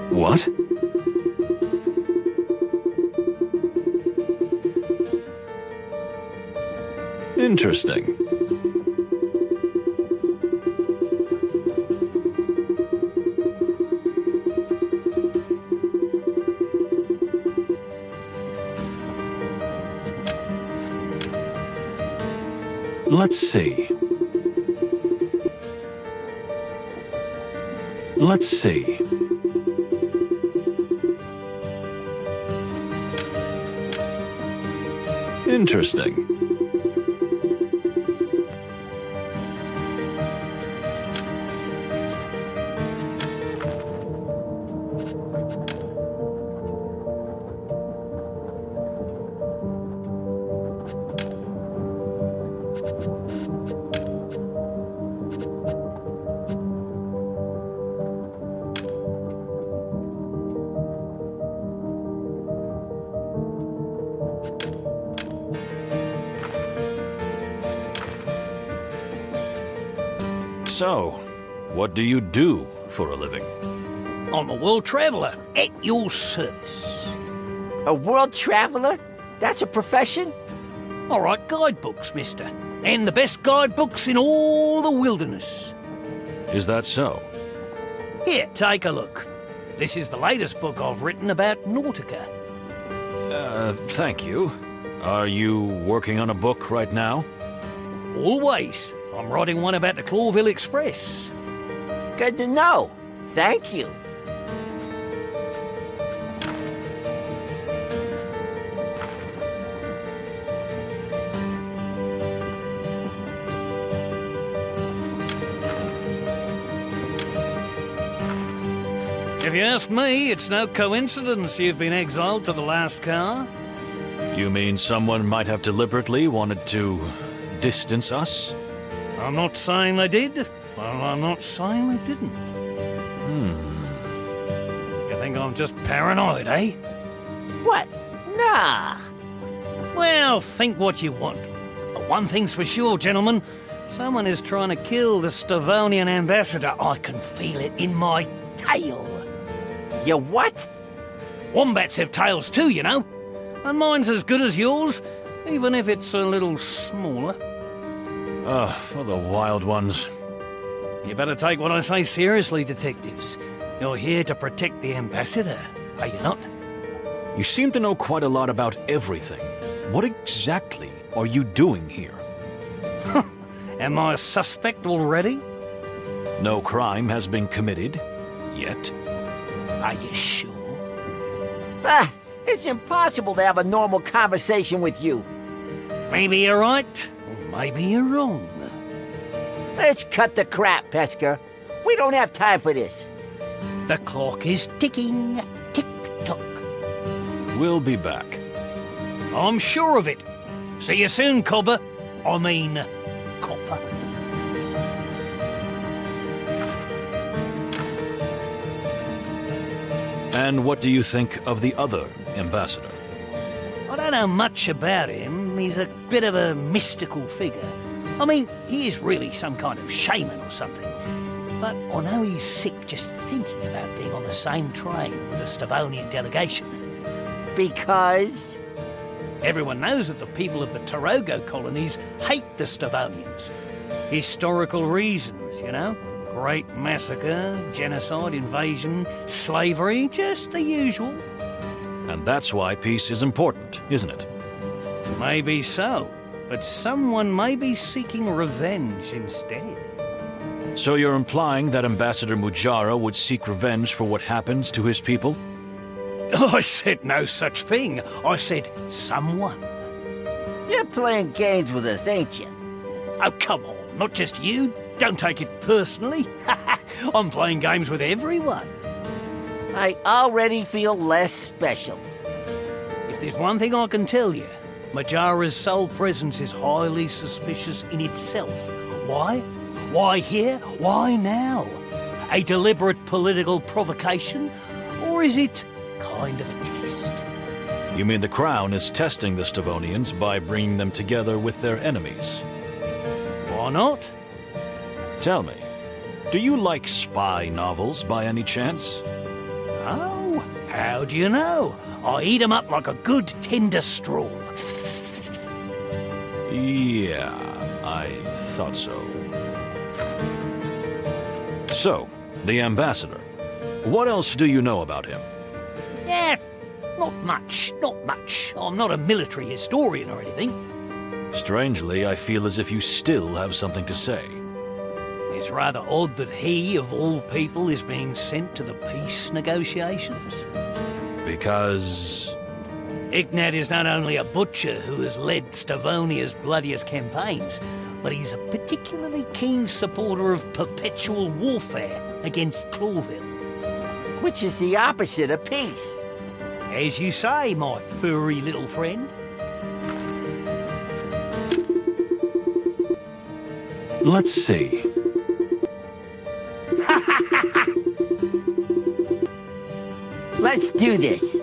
Speaker 2: What? Interesting. Let's see. Let's see. Interesting. So, what do you do for a living?
Speaker 10: I'm a world traveller, at your service.
Speaker 1: A world traveler? That's a profession?
Speaker 10: I write guidebooks, mister. And the best guidebooks in all the wilderness.
Speaker 2: Is that so?
Speaker 10: Here, take a look. This is the latest book I've written about Nautica.
Speaker 2: Thank you. Are you working on a book right now?
Speaker 10: Always. I'm writing one about the Clawville Express.
Speaker 1: Good to know. Thank you.
Speaker 10: If you ask me, it's no coincidence you've been exiled to the last car.
Speaker 2: You mean someone might have deliberately wanted to distance us?
Speaker 10: I'm not saying they did. Well, I'm not saying they didn't. You think I'm just paranoid, eh?
Speaker 1: What? Nah.
Speaker 10: Well, think what you want. But one thing's for sure, gentlemen. Someone is trying to kill the Stavonian ambassador. I can feel it in my tail.
Speaker 1: You what?
Speaker 10: Wombats have tails too, you know. And mine's as good as yours, even if it's a little smaller.
Speaker 2: For the wild ones.
Speaker 10: You better take what I say seriously, detectives. You're here to protect the ambassador, are you not?
Speaker 2: You seem to know quite a lot about everything. What exactly are you doing here?
Speaker 10: Am I a suspect already?
Speaker 2: No crime has been committed. Yet.
Speaker 10: Are you sure?
Speaker 1: Ah, it's impossible to have a normal conversation with you.
Speaker 10: Maybe you're right, or maybe you're wrong.
Speaker 1: Let's cut the crap, Pesker. We don't have time for this.
Speaker 10: The clock is ticking. Tick-tock.
Speaker 2: We'll be back.
Speaker 10: I'm sure of it. See you soon, Cobber. I mean, Copper.
Speaker 2: And what do you think of the other ambassador?
Speaker 10: I don't know much about him. He's a bit of a mystical figure. I mean, he is really some kind of shaman or something. But I know he's sick just thinking about being on the same train with the Stavonian delegation.
Speaker 1: Because?
Speaker 10: Everyone knows that the people of the Tarogo colonies hate the Stavonians. Historical reasons, you know? Great massacre, genocide, invasion, slavery, just the usual.
Speaker 2: And that's why peace is important, isn't it?
Speaker 10: Maybe so. but someone may be seeking revenge instead.
Speaker 2: So you're implying that Ambassador Mujara would seek revenge for what happened to his people?
Speaker 10: I said no such thing. I said someone.
Speaker 1: You're playing games with us, ain't you?
Speaker 10: Oh, come on, not just you. Don't take it personally. I'm playing games with everyone.
Speaker 1: I already feel less special.
Speaker 10: If there's one thing I can tell you, Mujara's sole presence is highly suspicious in itself. Why? Why here? Why now? A deliberate political provocation? Or is it kind of a test?
Speaker 2: You mean the Crown is testing the Stavonians by bringing them together with their enemies?
Speaker 10: Why not?
Speaker 2: Tell me, do you like spy novels by any chance?
Speaker 10: Oh, how do you know? I eat 'em up like a good tender straw.
Speaker 2: Yeah, I thought so. So, the Ambassador. What else do you know about him?
Speaker 10: Yeah, not much. I'm not a military historian or anything.
Speaker 2: Strangely, I feel as if you still have something to say.
Speaker 10: It's rather odd that he, of all people, is being sent to the peace negotiations.
Speaker 2: Because...
Speaker 10: Ignat is not only a butcher who has led Stavonia's bloodiest campaigns, but he's a particularly keen supporter of perpetual warfare against Clawville.
Speaker 1: Which is the opposite of peace.
Speaker 10: As you say, my furry little friend.
Speaker 2: let's see.
Speaker 1: Let's do this.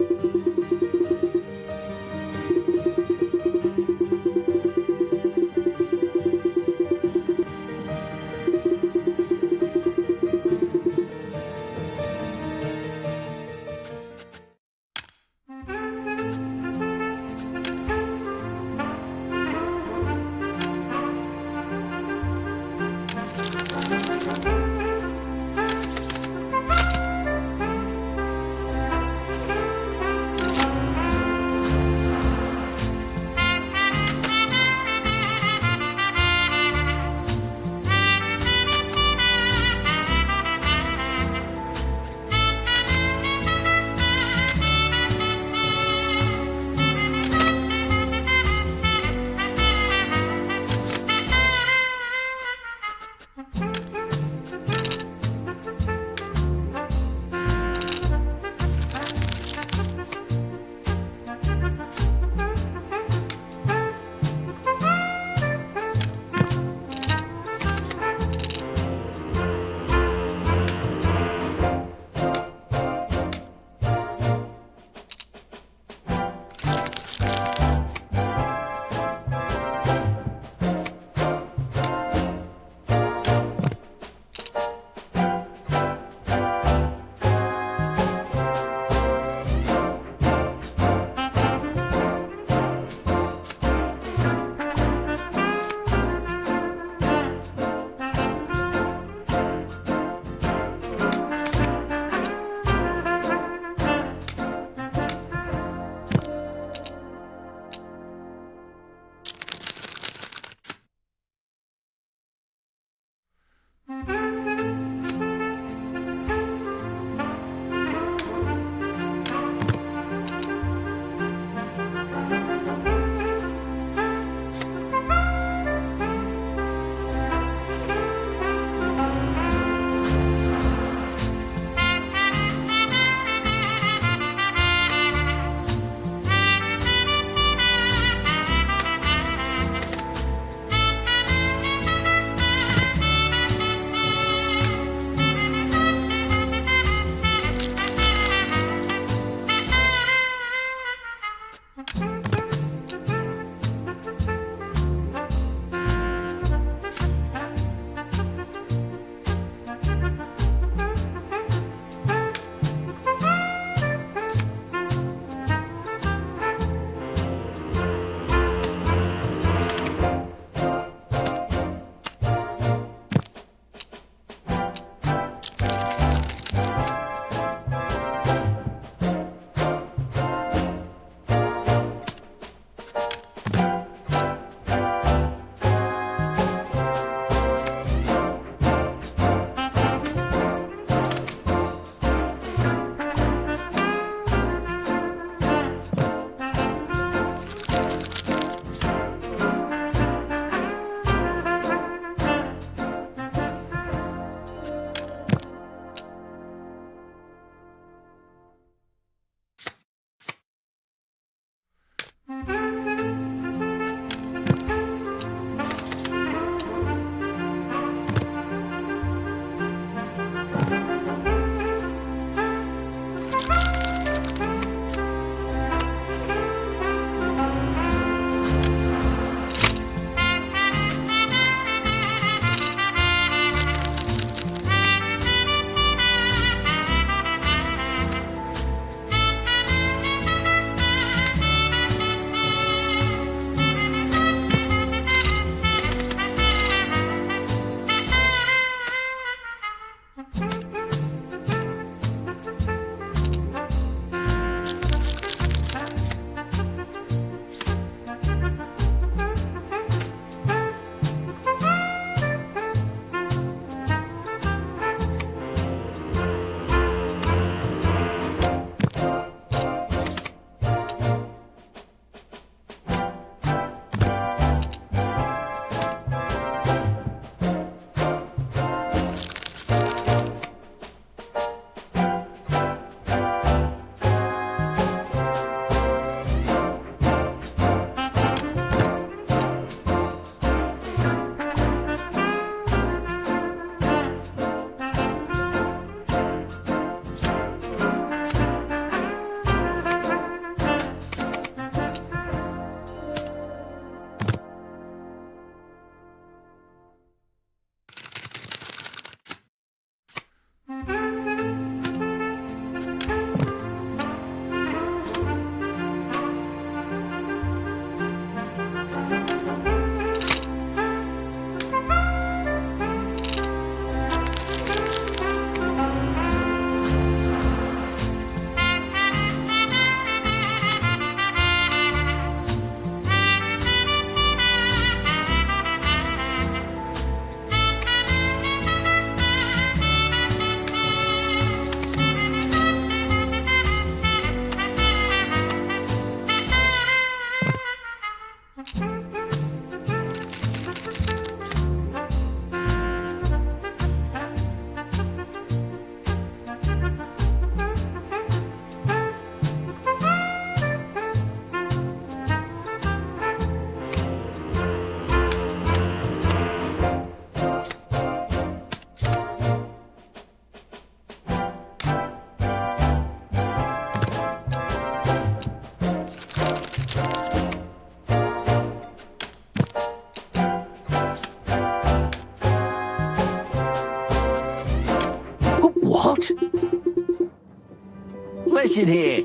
Speaker 1: in here.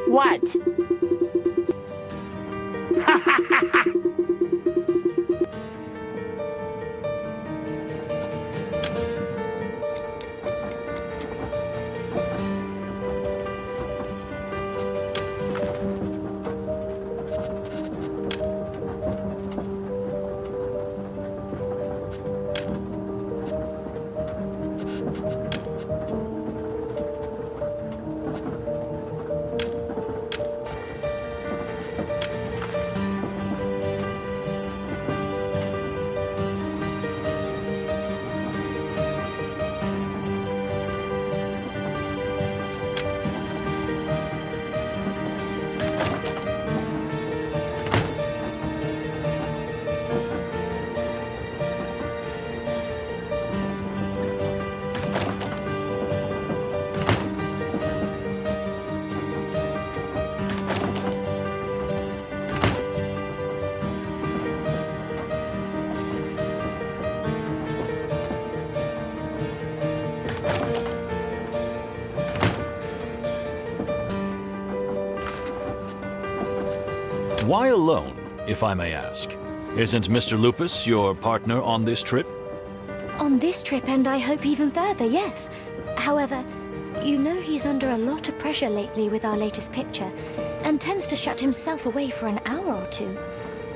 Speaker 1: What?
Speaker 2: Why alone, if I may ask? Isn't Mr. Lupus your partner on this trip?
Speaker 5: On this trip, and I hope even further, yes. However, you know he's under a lot of pressure lately with our latest picture, and tends to shut himself away for an hour or two.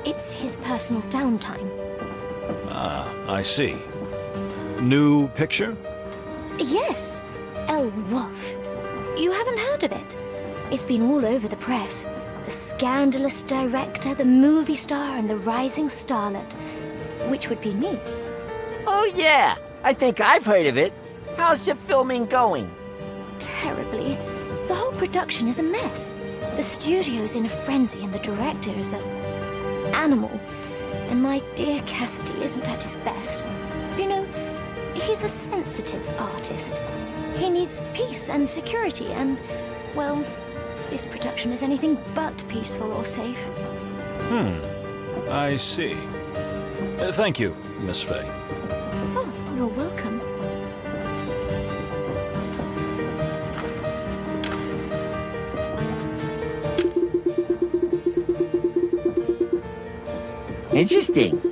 Speaker 5: It's his personal downtime.
Speaker 2: Ah, I see. New picture?
Speaker 5: Yes, El Wolf. You haven't heard of it? It's been all over the press. The scandalous director, the movie star, and the rising starlet. Which would be me.
Speaker 1: Oh yeah, I think I've heard of it. How's the filming going?
Speaker 5: Terribly. The whole production is a mess. The studio's in a frenzy and the director is an animal. And my dear Cassidy isn't at his best. You know, he's a sensitive artist. He needs peace and security and, well, this production is anything but peaceful or safe.
Speaker 2: I see. Thank you, Miss Fay.
Speaker 5: Oh, you're welcome.
Speaker 1: Interesting.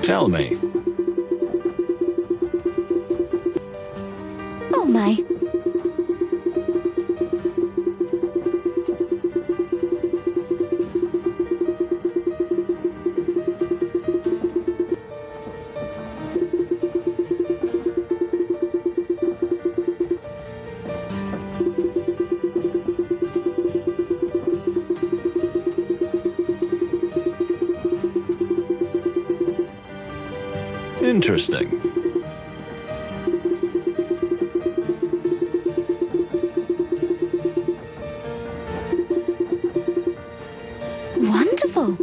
Speaker 2: Tell me.
Speaker 5: Oh my.
Speaker 2: Interesting.
Speaker 5: Wonderful.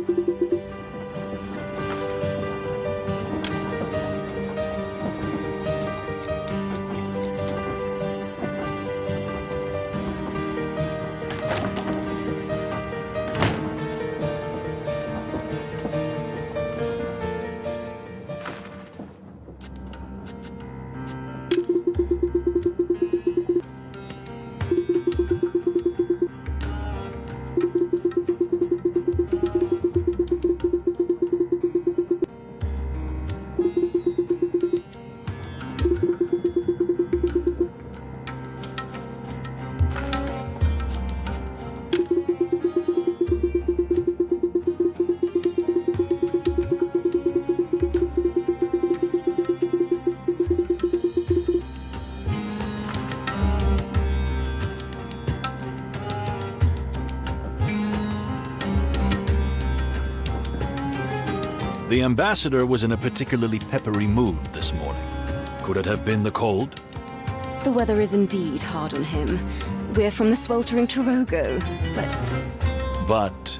Speaker 2: The ambassador was in a particularly peppery mood this morning. Could it have been the cold?
Speaker 9: The weather is indeed hard on him. We're from the sweltering Torogo, but
Speaker 2: But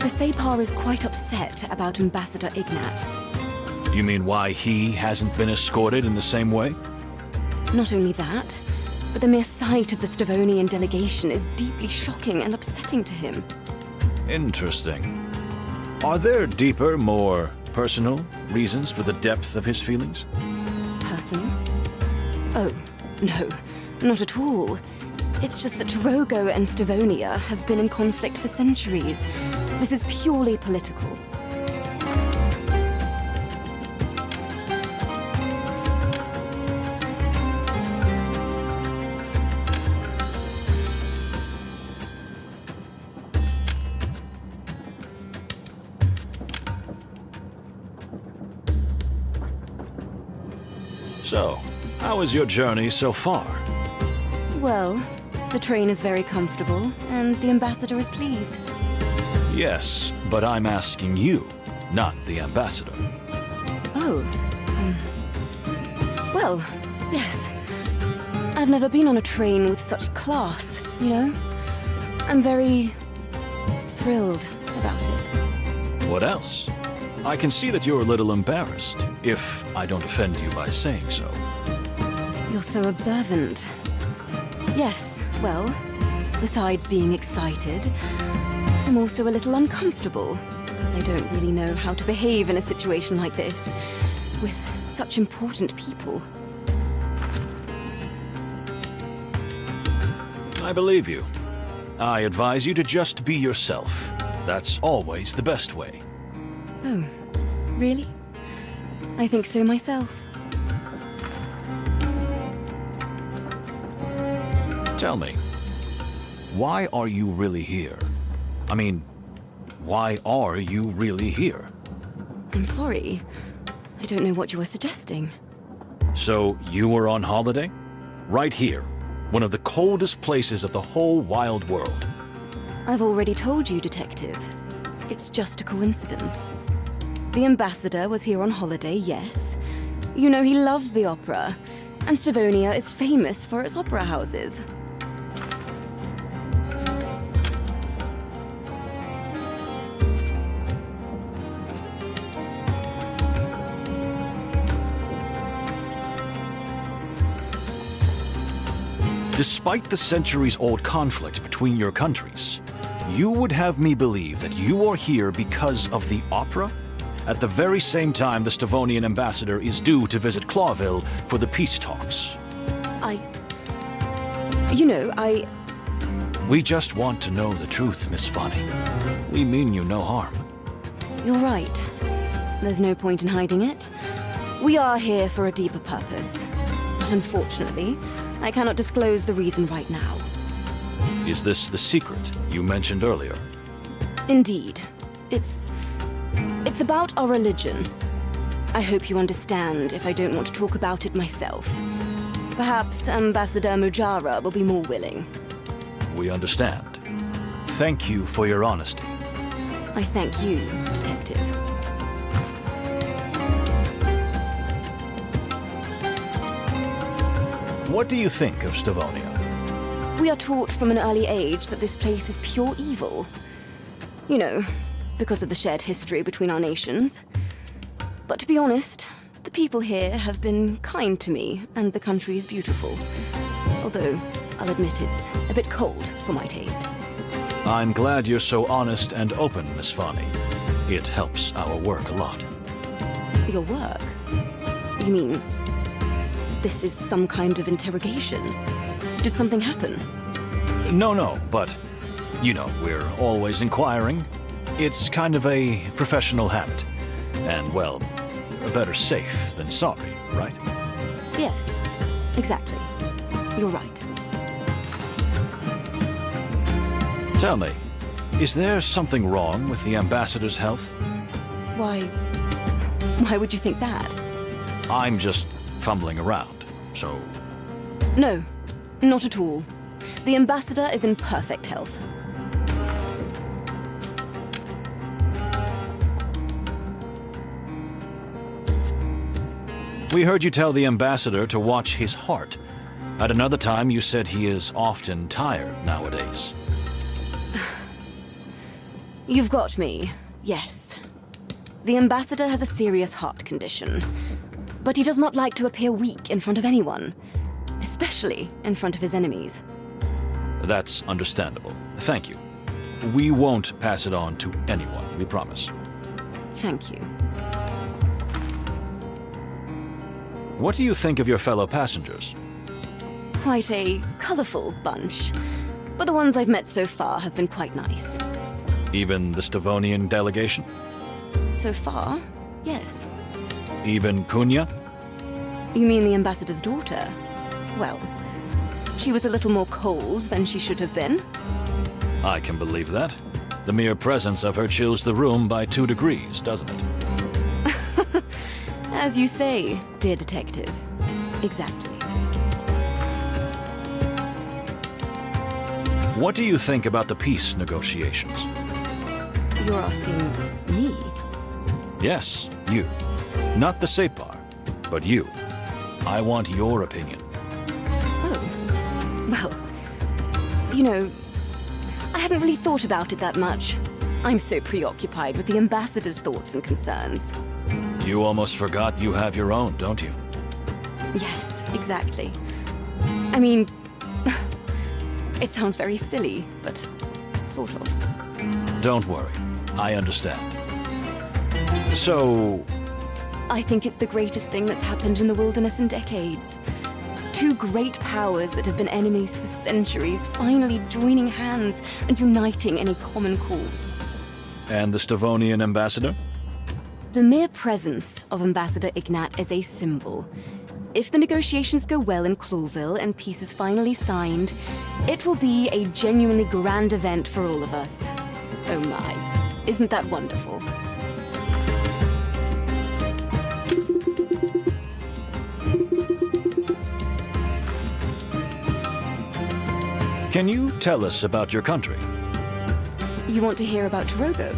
Speaker 9: The Separ is quite upset about Ambassador Ignat.
Speaker 2: You mean why he hasn't been escorted in the same way?
Speaker 9: Not only that, but the mere sight of the Stavonian delegation is deeply shocking and upsetting to him.
Speaker 2: Interesting. Are there deeper, more personal reasons for the depth of his feelings?
Speaker 9: Personal? Oh, no, not at all. It's just that Tarogo and Stavonia have been in conflict for centuries. This is purely political.
Speaker 2: So, how is your journey so far?
Speaker 9: Well, the train is very comfortable, and the ambassador is pleased.
Speaker 2: Yes, but I'm asking you, not the ambassador.
Speaker 9: Oh, well, yes. I've never been on a train with such class, you know? I'm very thrilled about it.
Speaker 2: What else? I can see that you're a little embarrassed, if I don't offend you by saying so.
Speaker 9: You're so observant. Yes, well, besides being excited, I'm also a little uncomfortable, as I don't really know how to behave in a situation like this, with such important people.
Speaker 2: I believe you. I advise you to just be yourself. That's always the best way.
Speaker 9: Oh, really? I think so myself.
Speaker 2: Tell me, why are you really here? I mean, why are you really here?
Speaker 9: I'm sorry. I don't know what you are suggesting.
Speaker 2: So, you were on holiday? Right here, one of the coldest places of the whole wild world.
Speaker 9: I've already told you, Detective. It's just a coincidence. The ambassador was here on holiday, yes. You know he loves the opera, and Stavonia is famous for its opera houses.
Speaker 2: Despite the centuries-old conflict between your countries, you would have me believe that you are here because of the opera? At the very same time the Stavonian ambassador is due to visit Clawville for the peace talks. We just want to know the truth, Miss Fanny. We mean you no harm.
Speaker 9: You're right. There's no point in hiding it. We are here for a deeper purpose. But unfortunately, I cannot disclose the reason right now.
Speaker 2: Is this the secret you mentioned earlier?
Speaker 9: Indeed. It's about our religion. I hope you understand if I don't want to talk about it myself. Perhaps Ambassador Mujara will be more willing.
Speaker 2: We understand. Thank you for your honesty.
Speaker 9: I thank you, Detective.
Speaker 2: What do you think of Stavonia?
Speaker 9: We are taught from an early age that this place is pure evil. You know, because of the shared history between our nations. But to be honest, the people here have been kind to me, and the country is beautiful. Although, I'll admit it's a bit cold for my taste.
Speaker 2: I'm glad you're so honest and open, Miss Fanny. It helps our work a lot.
Speaker 9: Your work? You mean, this is some kind of interrogation? Did something happen?
Speaker 2: No, but, you know, we're always inquiring. It's kind of a professional habit. And, well, better safe than sorry, right?
Speaker 9: Yes, exactly. You're right.
Speaker 2: Tell me, is there something wrong with the ambassador's health?
Speaker 9: Why would you think that?
Speaker 2: I'm just fumbling around, so...
Speaker 9: No, not at all. The ambassador is in perfect health.
Speaker 2: We heard you tell the ambassador to watch his heart. At another time, you said he is often tired nowadays.
Speaker 9: You've got me, yes. The ambassador has a serious heart condition, but he does not like to appear weak in front of anyone, especially in front of his enemies.
Speaker 2: That's understandable. Thank you. We won't pass it on to anyone, we promise.
Speaker 9: Thank you.
Speaker 2: What do you think of your fellow passengers?
Speaker 9: Quite a colorful bunch, but the ones I've met so far have been quite nice.
Speaker 2: Even the Stavonian delegation?
Speaker 9: So far, yes.
Speaker 2: Even Cunha?
Speaker 9: You mean the ambassador's daughter? Well, she was a little more cold than she should have been.
Speaker 2: I can believe that. The mere presence of her chills the room by 2 degrees, doesn't it?
Speaker 9: As you say, dear detective. Exactly.
Speaker 2: What do you think about the peace negotiations?
Speaker 9: You're asking me?
Speaker 2: Yes, you. Not the Separ, but you. I want your opinion.
Speaker 9: Oh. Well, you know, I hadn't really thought about it that much. I'm so preoccupied with the ambassador's thoughts and concerns.
Speaker 2: You almost forgot you have your own, don't you?
Speaker 9: Yes, exactly. I mean, it sounds very silly, but sort of.
Speaker 2: Don't worry. I understand. So...
Speaker 9: I think it's the greatest thing that's happened in the wilderness in decades. 2 great powers that have been enemies for centuries finally joining hands and uniting in a common cause.
Speaker 2: And the Stavonian ambassador?
Speaker 9: The mere presence of Ambassador Ignat is a symbol. If the negotiations go well in Clawville and peace is finally signed, it will be a genuinely grand event for all of us. Oh my, isn't that wonderful?
Speaker 2: Can you tell us about your country?
Speaker 9: You want to hear about Torogo?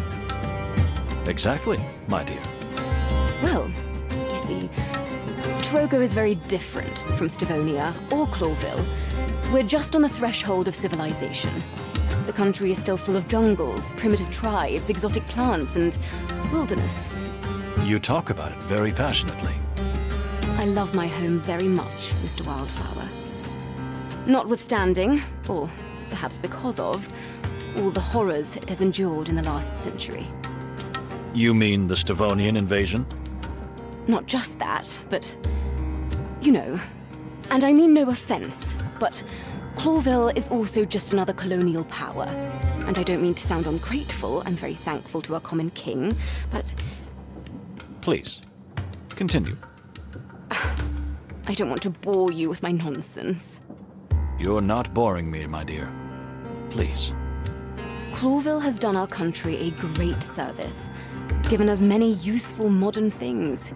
Speaker 2: Exactly, my dear.
Speaker 9: Well, you see, Torogo is very different from Stavonia or Clawville. We're just on the threshold of civilization. The country is still full of jungles, primitive tribes, exotic plants, and wilderness.
Speaker 2: You talk about it very passionately.
Speaker 9: I love my home very much, Mr. Wildflower. Notwithstanding, or perhaps because of, all the horrors it has endured in the last century.
Speaker 2: You mean the Stavonian invasion?
Speaker 9: Not just that, but... you know. And I mean no offense, but Clawville is also just another colonial power. And I don't mean to sound ungrateful, I'm very thankful to our common king, but...
Speaker 2: Please, continue.
Speaker 9: I don't want to bore you with my nonsense.
Speaker 2: You're not boring me, my dear. Please.
Speaker 9: Clawville has done our country a great service, given us many useful modern things.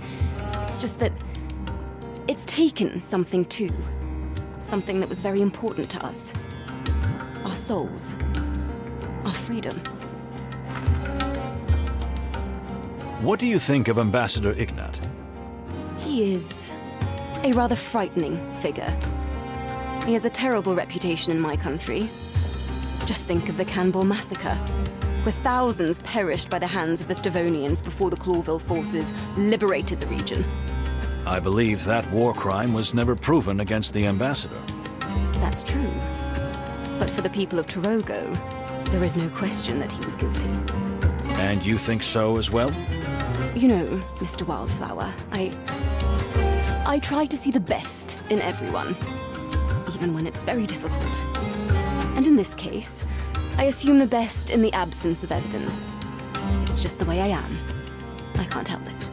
Speaker 9: It's just that it's taken something too. Something that was very important to us. Our souls. Our freedom.
Speaker 2: What do you think of Ambassador Ignat?
Speaker 9: He is a rather frightening figure. He has a terrible reputation in my country. Just think of the Canball massacre, where thousands perished by the hands of the Stavonians before the Clawville forces liberated the region.
Speaker 2: I believe that war crime was never proven against the ambassador.
Speaker 9: That's true. But for the people of Torogo, there is no question that he was guilty.
Speaker 2: And you think so as well?
Speaker 9: You know, Mr. Wildflower, I try to see the best in everyone, even when it's very difficult. And in this case, I assume the best in the absence of evidence. It's just the way I am. I can't help it.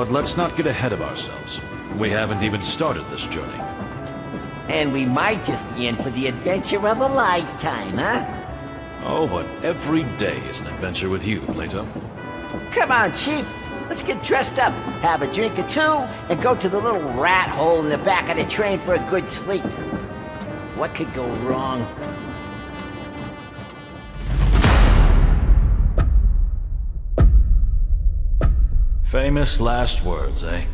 Speaker 2: But let's not get ahead of ourselves. We haven't even started this journey.
Speaker 1: And we might just be in for the adventure of a lifetime, huh?
Speaker 2: Oh, but every day is an adventure with you, Plato.
Speaker 1: Come on, Chief. Let's get dressed up, have a drink or two, and go to the little rat hole in the back of the train for a good sleep. What could go wrong?
Speaker 2: Famous last words, eh?